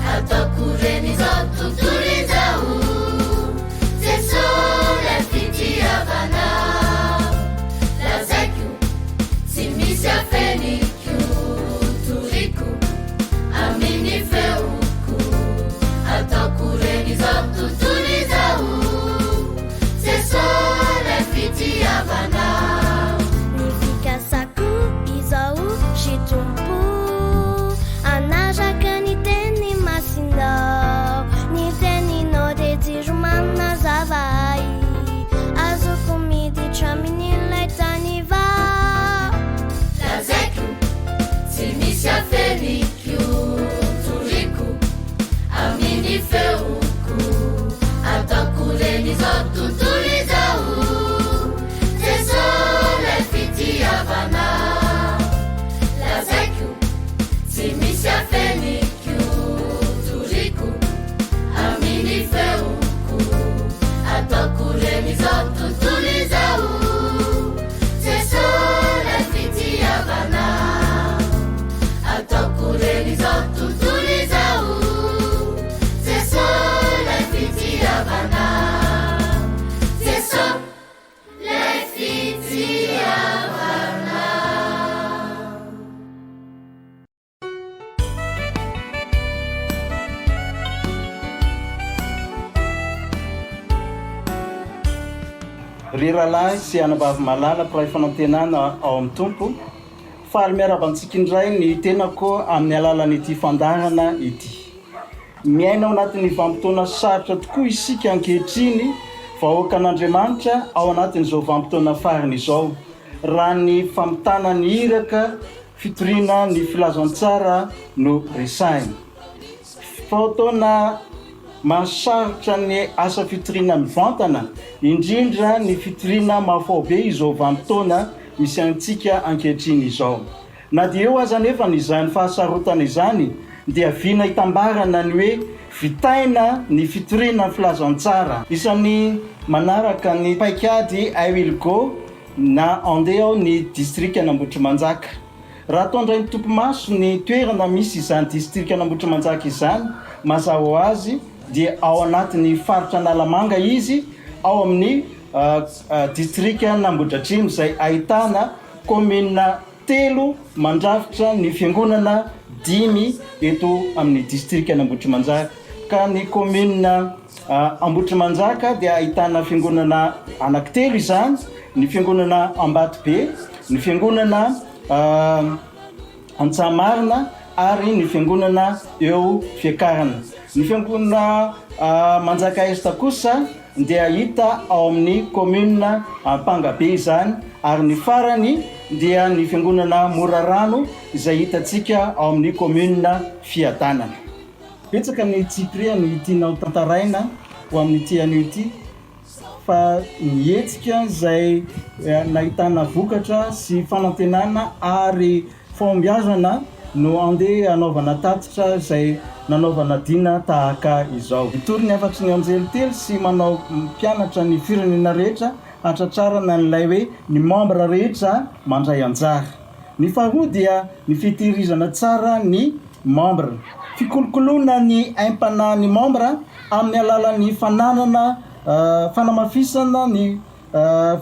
ataoko reny zao tontolo izao Jesosy fitiavana. Lazaiko tsy misy afeniko toriko amin'ny feoko ataoko reny zao tontolo izao Jesosy fitiavana. Ny fikasako izao shitompo anaraka ny teny masinao ny teninao de jiro manazavay azoko miditra amin'ilay tany vao. Lazaiko tsy misy afeniko toriko amin'ny feoko ataoko reny zao tontolo izao Jesosy fitiavana. Lazaiko tsy misy afeniko toriko amin'ny feoko ataoko reny zao tontolo izao Jesosy fitiavana. Ataoko reny zao tontolo izao Jesosy fitiavana. Jesosy fitiavana. Ry rahalahy sy anabavy malala mpiray fanantenana ao amin'ny tompo faly miarabantsika indray ny tenako amin'ny alalan'ity fandarana ity. Miaina ao anatin'ny vanim-potoana sarotra tokoa isika ankehitriny vahoaka an'Andriamanitra ao anatin'izao vanim-potoana farany izao raha ny famitana ny iraka fitoriana ny filazantsara no resahina. Fotoana masarotra ny asa fitoriana mivantana indrindra ny fitoriana mafaobe izao vanim-potoana misy antsika ankehitriny izao. Na dia eo aza nefa n'izany fahasarotana izany dia viana hitambarana ny hoe vitaina ny fitoriana ny filazantsara. Isan'ny manaraka ny paikady Ailgo na andeha ao ny distrika Ambohitrimanjaka. Raha ataondray ny tompo maso ny toerana misy izany distrika Ambohitrimanjaka izany mazava ho azy dia ao anatin'ny faritra nalamanga izy ao amin'ny distrika nambodratrimo izay ahitana commune 3 mandrafitra ny fiangonana 5 eto amin'ny distrika nambotrimanjaka. Ka ny commune Ambotrimanjaka dia ahitana fiangonana anankitelo izany, ny fiangonana Ambatobe, ny fiangonana Antsamarina ary ny fiangonana eo Fiakarana. Ny fiangonana Manjaka Est kosa dia hita ao amin'ny commune Ampangabe izany, ary ny farany dia ny fiangonana Morarano izay hitantsika ao amin'ny commune Fiadanana. Betsaka ny tsipria ny tianao tantaraina ho amin'ny ity anio ity, fa nietsika izay nahitana vokatra sy fanantenana ary fombiazana no andeha anaovana tatitra izay nanaovana dina tahaka izao. Itory ny afatry ny anjelitely sy manao mpianatra ny firenena rehetra hatratrarana n'ilay hoe ny membre rehetra mandray anjara. Ny faharoa dia ny fitehirizana tsara ny membre. Fikolokoloana ny aim-panahy ny membre amin'ny alalan'ny fanamafisana ny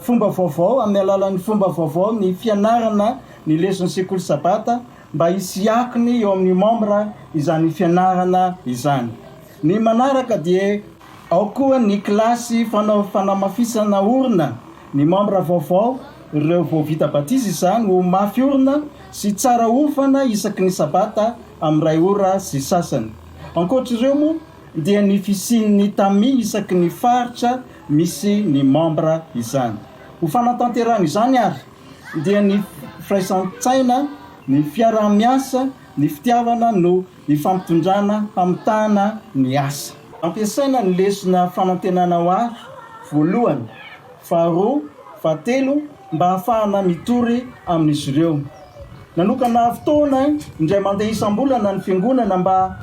fomba vaovao, amin'ny alalan'ny fomba vaovao ny fianarana ny leson'ny sekoly sabata mba hisy akiny eo amin'ny membre izany fianarana izany. Ny manaraka dia ao koa ny klasy fanamafisana orona, ny membre vaovao ireo vao vita batizy izany ho mafy orona sy tsara ofana isaky ny sabata amin'ny ray ora sy sasany. Ankoatr'ireo moa dia ny fisian'ny tami isaky ny faritra misy ny membre izany. Ho fanatanterana izany ary dia ny firaisan-tsaina, ny fiarah-miasa, ny fitiavana no ny fampitondrana hamitana ny asa. Ampiasaina ny lesona fanantenana ho ary voalohany, faharoa, fahatelo mba hahafahana mitory amin'izy ireo. Nanokana fotoana indray mandeha isam-bolana ny fiangonana mba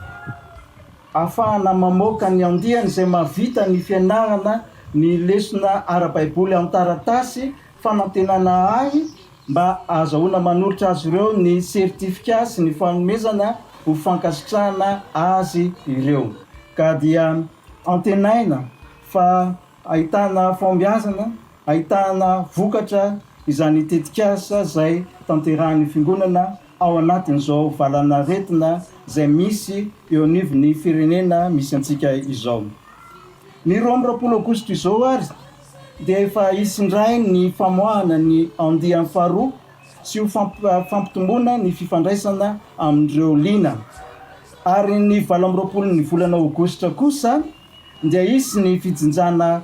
ahafahana mamoaka ny andiany izay mahavita ny fianarana ny lesona ara-baiboly amin'ny taratasy fanantenana ahy, mba azahoana manolotra azy ireo ny sertifika sy ny fanomezana ho fankasitrahana azy ireo. Ka dia antenaina fa ahitana fombiazana, ahitana vokatra izany tetikasa izay tanterahan'ny fiangonana ao anatin'izao valana retina izay misy eo anivon'ny firenena misy antsika izao. Ny 20 Aogositra izao ary dia efa isindray ny famoahana ny andiany faharoa sy ho fampitomboana ny fifandraisana amin'ireo lina. Ary ny 20 ny volana Aogositra kosa dia isy ny fijinjana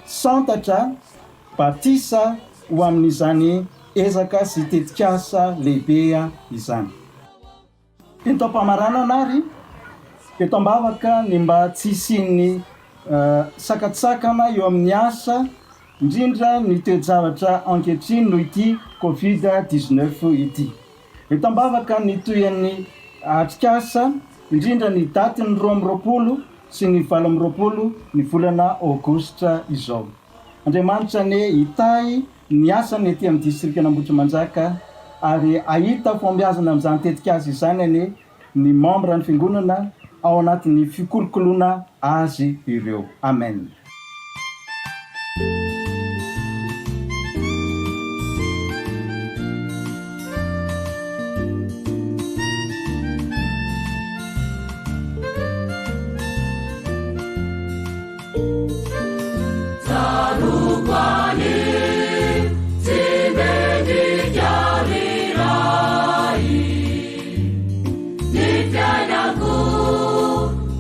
santatra batisa ho amin'izany ezaka sy tetikasa lehibe izany. Eto am-pamaranana ary eto am-bavaka ny mba tsy hisian'ny sakatsakana eo amin'ny asa, indrindra ny toe-javatra ankehitriny noho ity Covid-19 ity. Eto am-bavaka ny toyan'ny atrikasa, indrindra ny daty ny 20 sy ny 20 ny volana Aogositra izao. Andriamanitra ne hitahy ny asany ety amin'ny distrika Nambotrimanjaka ary ahita fombiazana amin'izany tetikasa izany ane ny membre ny fiangonana ao anatin'ny fikolokoloana azy ireo. Amen.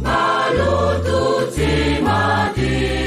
Malutu timati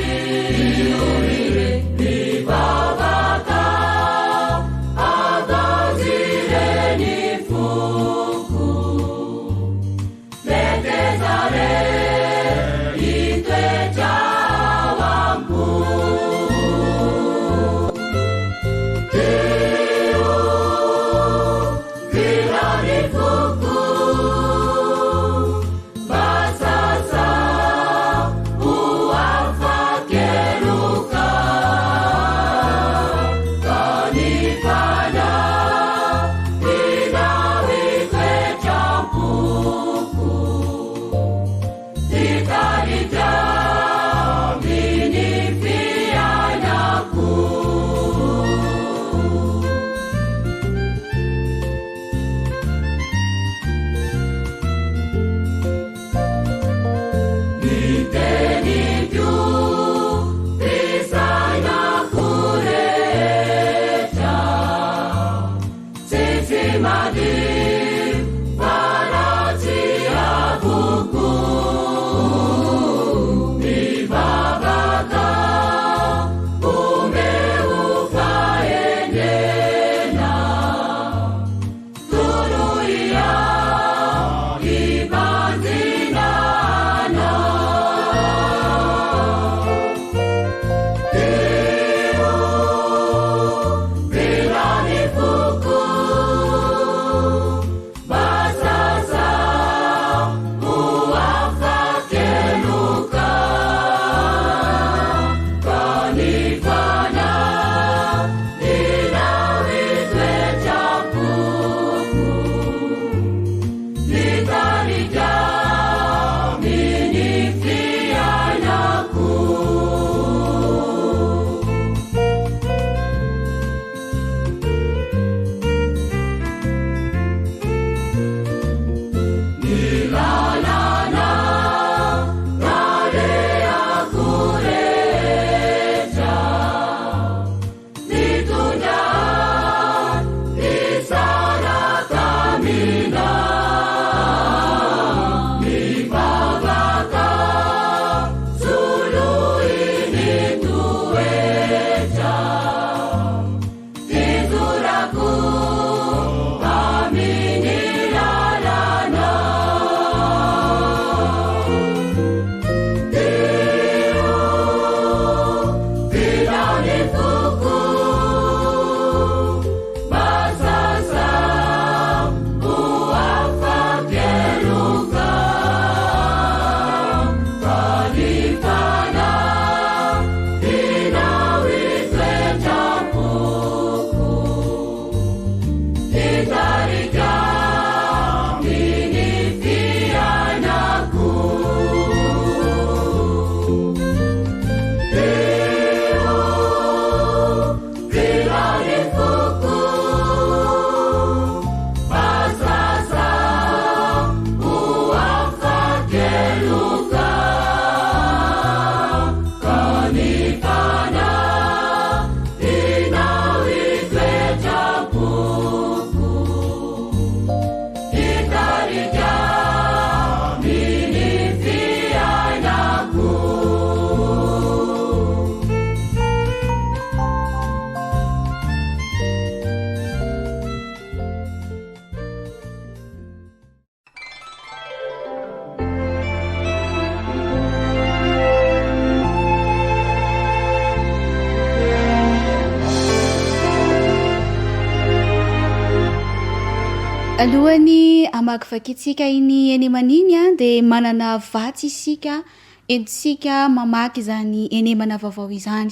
Alohany amakivaky itsika iny eny maniny a dia manana vatsy isika entsika mamaky izany enemana vaovao izany.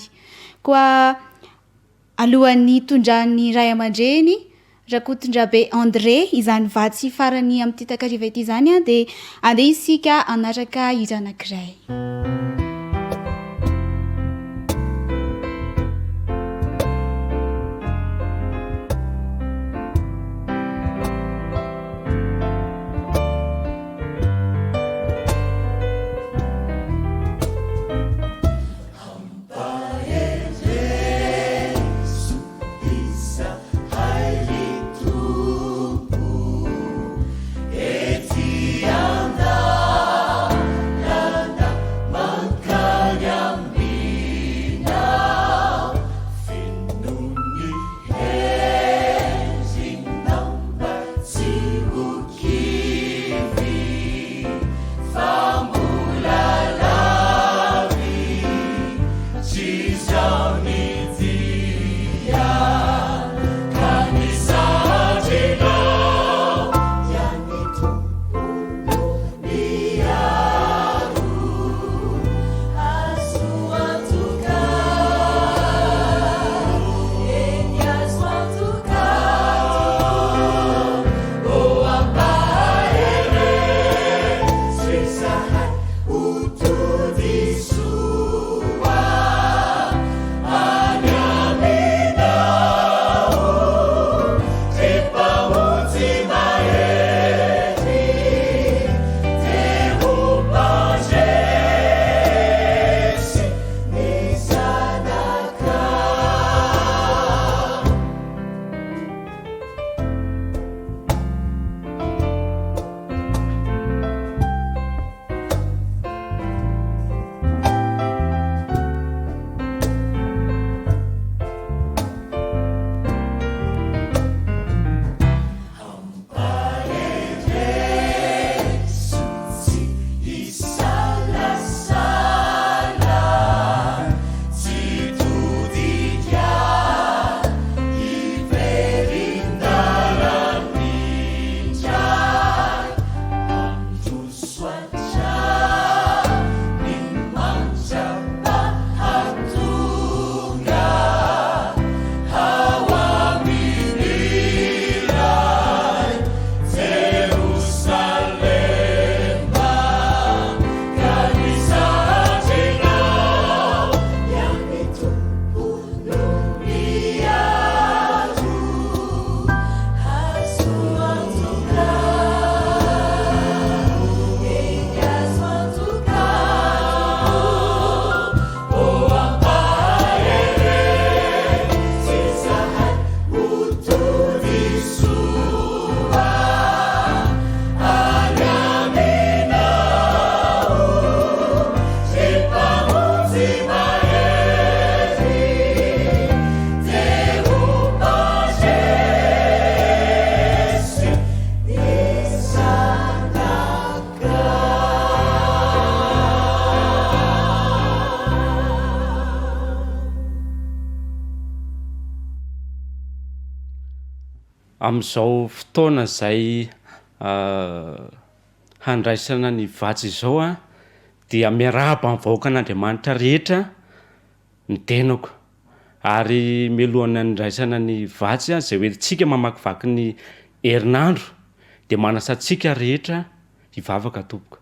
Koa alohan'ny tondrany ray aman-dreny Rakotondrabe André izany vatsy farany amin'ny Takariva ity izany a dia andeha isika anaraka hira anankiray. Amin'izao fotoana izay handraisana ny vatsy izao a dia miarahaba amin'ny vahoakan'Andriamanitra rehetra ny tenako ary mialohan'ny handraisana ny vatsy a izay hoe tsika mamakivaky ny herinandro dia manasa antsika rehetra hivavaka tompoko.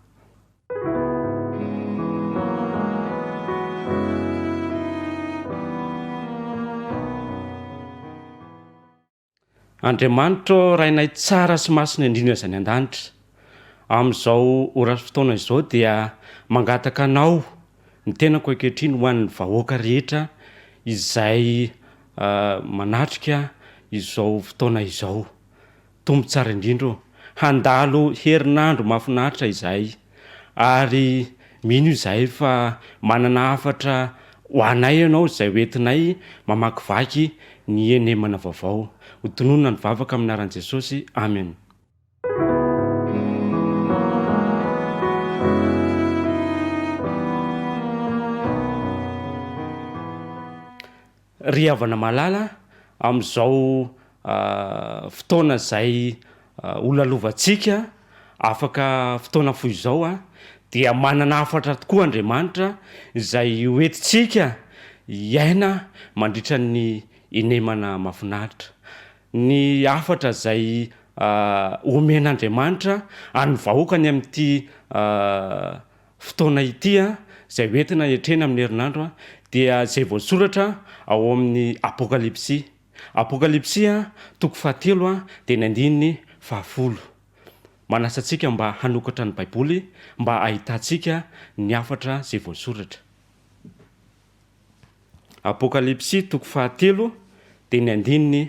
Andriamanitra rainay tsara sy masina indrindra izany an-danitra, amin'izao orasy fotoana izao dia mangataka anao ny tenako ankehitriny ho an'ny vahoaka rehetra izay manatrika izao fotoana izao. Tombo tsara indrindra handalo herinandro mahafinaritra izay ary mino izahay fa manana hafatra ho anay ianao izay hoentinay mamakivaky ny enemana vaovao. Ho tononona ny vavaka amin'ny anaran'i Jesosy. Amen. Ry havana malala amin'izao fotoana izay olalovantsika afaka fotoana foy izao dia manana hafatra tokoa Andriamanitra izay hoentintsika iaina mandritra ny enemana mahafinaritra. Ny hafatra izay omen'Andriamanitra any vahoakany amin'ity fotoana ity izay hoentina etrena amin'ny herinandro dia izay voasoratra ao amin'ny Apokalipsy. Apokalipsy toko 7 dia ny 10. Manasa antsika mba hanokatra ny Baiboly mba ahitantsika ny hafatra izay voasoratra. Apokalipsy toko 7 dia ny 10.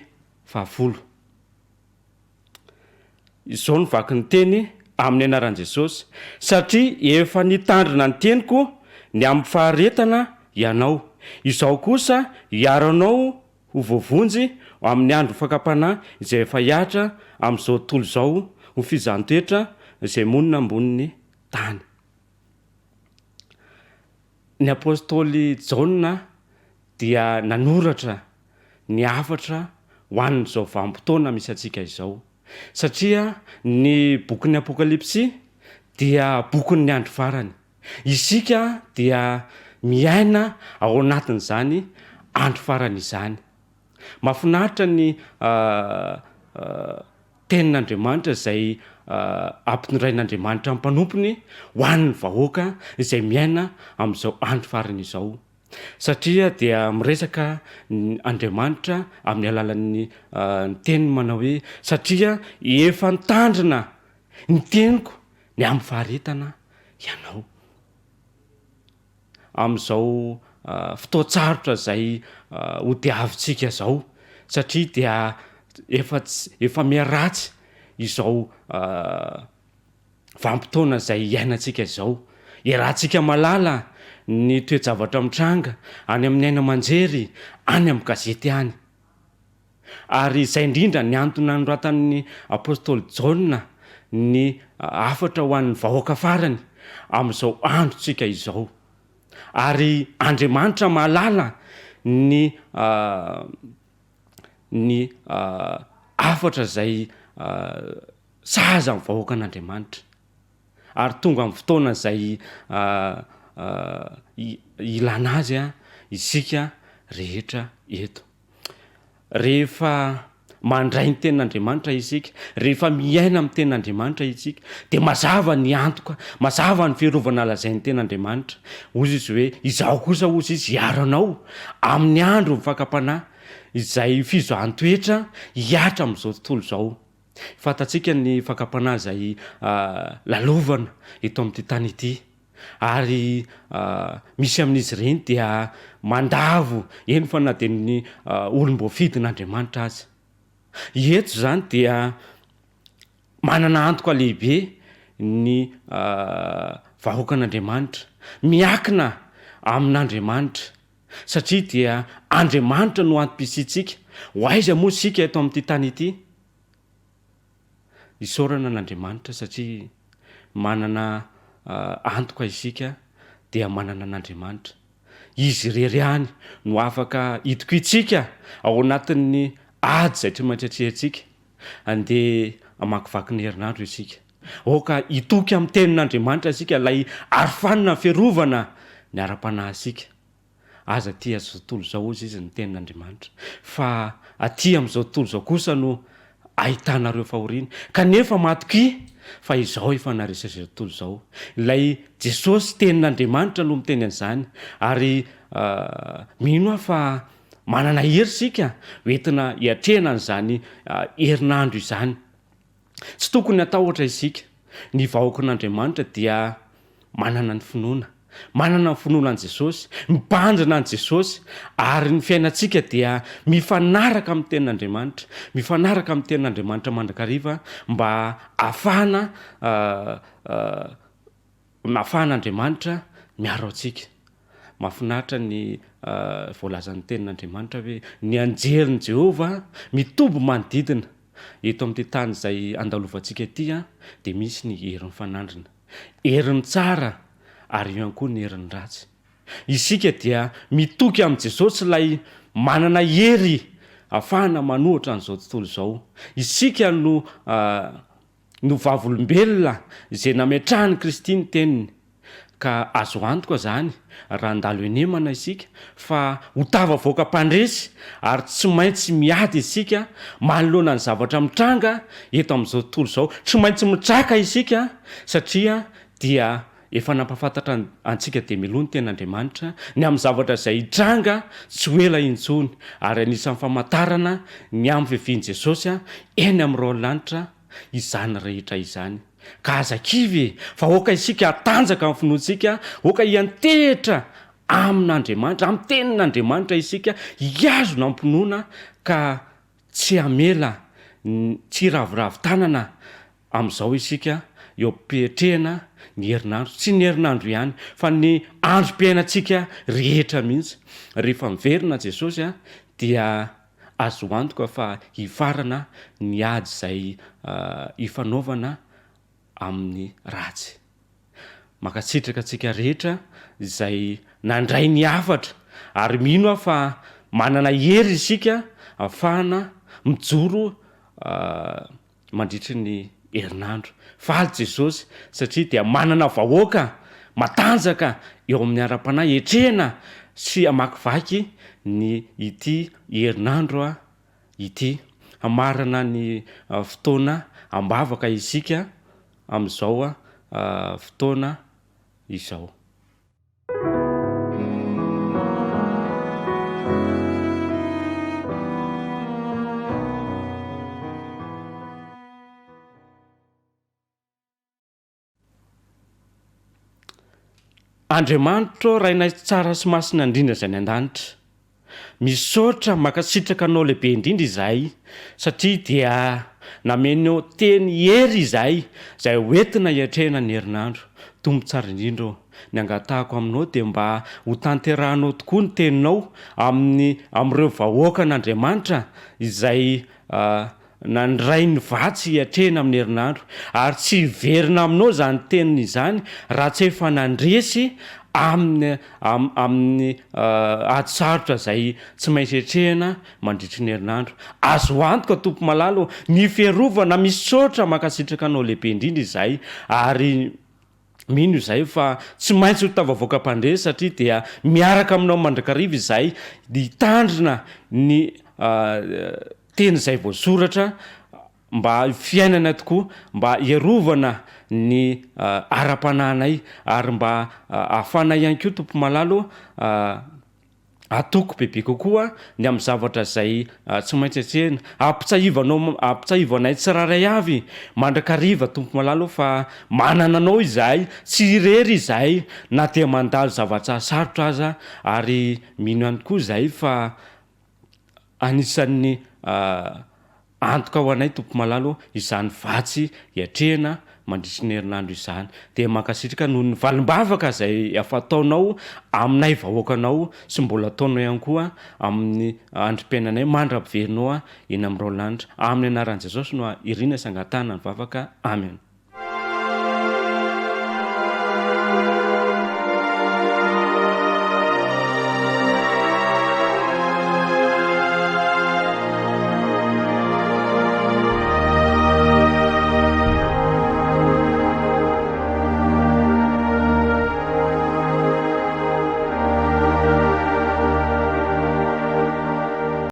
Izao ny vaky ny teny amin'ny anaran'i Jesosy: satria efa nitandrina ny teniko ny amin'ny faharetana ianao, izao kosa hiaranao ho voavonjy amin'ny andro fakapanahy izay efa hiatra amin'izao tontolo izao ho fizahantetoetra izay monina ambonin'ny tany. Ny apôstôly Jaona dia nanoratra ny hafatra ho an'izao vanim-potoana misy antsika izao, satria ny bokin'ny Apokalipsy dia bokin'ny andro farany. Isika dia miaina ao anatin'izany andro farany izany. Mahafinaritra ny tenin'Andriamanitra izay ampitondrain'Andriamanitra amin'ny mpanompony ho an'ny vahoaka izay miaina amin'izao andro farany izao, satria dia miresaka Andriamanitra amin'ny alalan'ny teniny manao hoe: satria efa nitandrina ny teniko ny amin'ny faharetana ianao. Amin'izao fotoatsarotra izay hodiavintsika izao, satria dia efa miaratsy izao vanim-potoana izay iainantsika izao. Iarahantsika malala ny toe-javatra mitranga any amin'ny aina aman-jery, any amin'ny gazety any. Ary izay indrindra ny antony nanoratan'ny apôstôly Jaona ny hafatra ho an'ny vahoaka farany amin'izao androntsika izao. Ary Andriamanitra mahalala ny hafatra izay sahaza amin'ny vahoaka an'Andriamanitra. Ary tonga amin'ny fotoana izay ilana azy isika rehetra eto. Rehefa mandray ny tenin'Andriamanitra isika, rehefa miaina amin'ny tenin'Andriamanitra isika, dia mazava ny antoka, mazava ny fiarovana lazain'ny tenin'Andriamanitra. Ozy izy hoe: izao kosa ozy izy hiaranao amin'ny andro fakapanahy izay fizohan-toetra hiatra amin'izao tontolo izao. Fantatsika ny fakapanahy izay lalovana eto amin'ity tany ity, ary misy amin'izy ireny dia mandavo eny fa na dia ny olom-boafidin'Andriamanitra azy. Eto izany dia manana antoka lehibe ny vahoakan'Andriamanitra, miakina amin'Andriamanitra, satria dia Andriamanitra no antom-pisiantsika. Ho aiza moa isika eto amin'ity tany ity? Isaorana n'Andriamanitra, satria manana antoka isika dia manana an'Andriamanitra. Izy irery ihany no afaka hitokoitsika ao anatin'ny ady izay tsy maintsy atrehantsika. Andeha hamakivaky ny herinandro isika, oka hitoky amin'ny tenin'Andriamanitra isika ilay arofanina fiarovana ny ara-panahy isika. Aza aty amin'izao tontolo izao ozy izy ny tenin'Andriamanitra, fa aty amin'izao tontolo izao kosa no ahitanareo fahoriana. Kanefa matoky fa izao efa naresaizao tontolo izao. Ilay Jesosy tenin'Andriamanitra no miteny an'izany, ary mino fa manana hery sika hoentina hiatrehana an'izany herinandro izany. Tsy tokony atahotra isika, ny vahoakan'andriamanitra dia manana ny finoana manana ny finoana an' jesosy mibandrana an' jesosy ary ny fiainantsika dia mifanaraka amin'ny tenin'andriamanitra mifanaraka amin'ny tenin'andriamanitra mandrakariva mba ahafahana afahan'andriamanitra miaro antsika mahafinaritra ny voalazan'ny tenin'andriamanitra hoe ny anjerin' Jehova mitobo manodidina eto amin'ity tany izay andalovantsika ity a dia misy ny herin'ny fanandrina herin'ny tsara ary io ihany koa ny herin'ny ratsy isika dia mitoky amin'i Jesosy ilay manana hery ahafahana manohitra an'izao tontolo izao isika no vavolombelona izay nametrahany Kristy ny teniny ka azo antoka zany raha andalo enemana isika fa ho tavavoaka mpandresy ary tsy maintsy miady isika manoloana ny zavatra mitranga eto amin'izao tontolo izao tsy maintsy mitraka isika satria dia efa nampafantatra antsika dia miloha ny ten'andriamanitra ny amin'ny zavatra izay hitranga tsy ho ela intsony ary anisan'ny famantarana ny amin'ny fiavian'i Jesosy eny amin'ireo lanitra izany rehetra izany ka azakivy fa oka isika hatanjaka amin'ny finoantsika oka hiantehitra amin'Andriamanitra amin'ny tenin'Andriamanitra isika hiazona ampinoana ka tsy hamela tsy ravoravo-tanana amin'izao isika eo ampipetrehana ny herinandro tsy ny herinandro ihany fa ny androm-piainantsika rehetra mihitsy rehefa miverina Jesosy dia azo antoka fa hifarana ny ady izay hifanaovana amin'ny ratsy makasitraka antsika rehetra izay nandray ny hafatra ary mino fa manana hery isika ahafahana mijoro mandritry ny herinandro faly Jesosy satria dia manana vahoaka matanjaka eo amin'ny ara-panahy etrehana sy amakivaky ny ity herinandro ity hamarana ny fotoana ambavaka isika amin'izao fotoana izao Andriamanitra rainay tsara sy masina indrindra izay ny an-danitra misaotra makasitraka anao lehibe indrindra izahay satria dia namenao teny hery izahay izay hoentina hiatrehana ny herinandro tombo tsara indrindra ny angatahako aminao dia mba ho tanterahanao tokoa ny teninao amin'ireo vahoaka an'Andriamanitra izay nandray ny vatsy hiatrehana amin'ny herinandro ary tsy hiverina aminao zany teniny izany raha tsy efa nandresy amin'ny ady sarotra izay tsy maintsy hiatrehana mandritry ny herinandro azo antoka tompo malalo ny fiarovana misaotra makasitraka anao lehibe indrindra izay ary mino izay fa tsy maintsy ho tavavoaka mpandresy satria dia miaraka aminao mandrakariva izay hitandrina ny teny izay voasoratra mba fiainana tokoa mba hiarovana ny ara-pananay ary mba ahafana ihany koa tompo malalo atoko bebe kokoa ny amin'ny zavatra izay tsy maintsy atsehana ampitsahivanay tsiraray avy mandrakariva tompo malalo fa manana anao izahay tsy irery izahay na dia mandalo zavatra sarotra aza ary mino ihany koa izahay fa anisan'ny antoka ho anay tompo malalo izany vatsy hiatrehana mandritry ny herinandro izany dia mankasitraka noho ny valim-bavaka izay afataonao aminay vahoakanao sy mbola ataonao ihany koa amin'ny androm-piainanay mandra-piverinao eny amin'ireo lanitra amin'ny anaran'i Jesosy no irina sangatana ny vavaka amen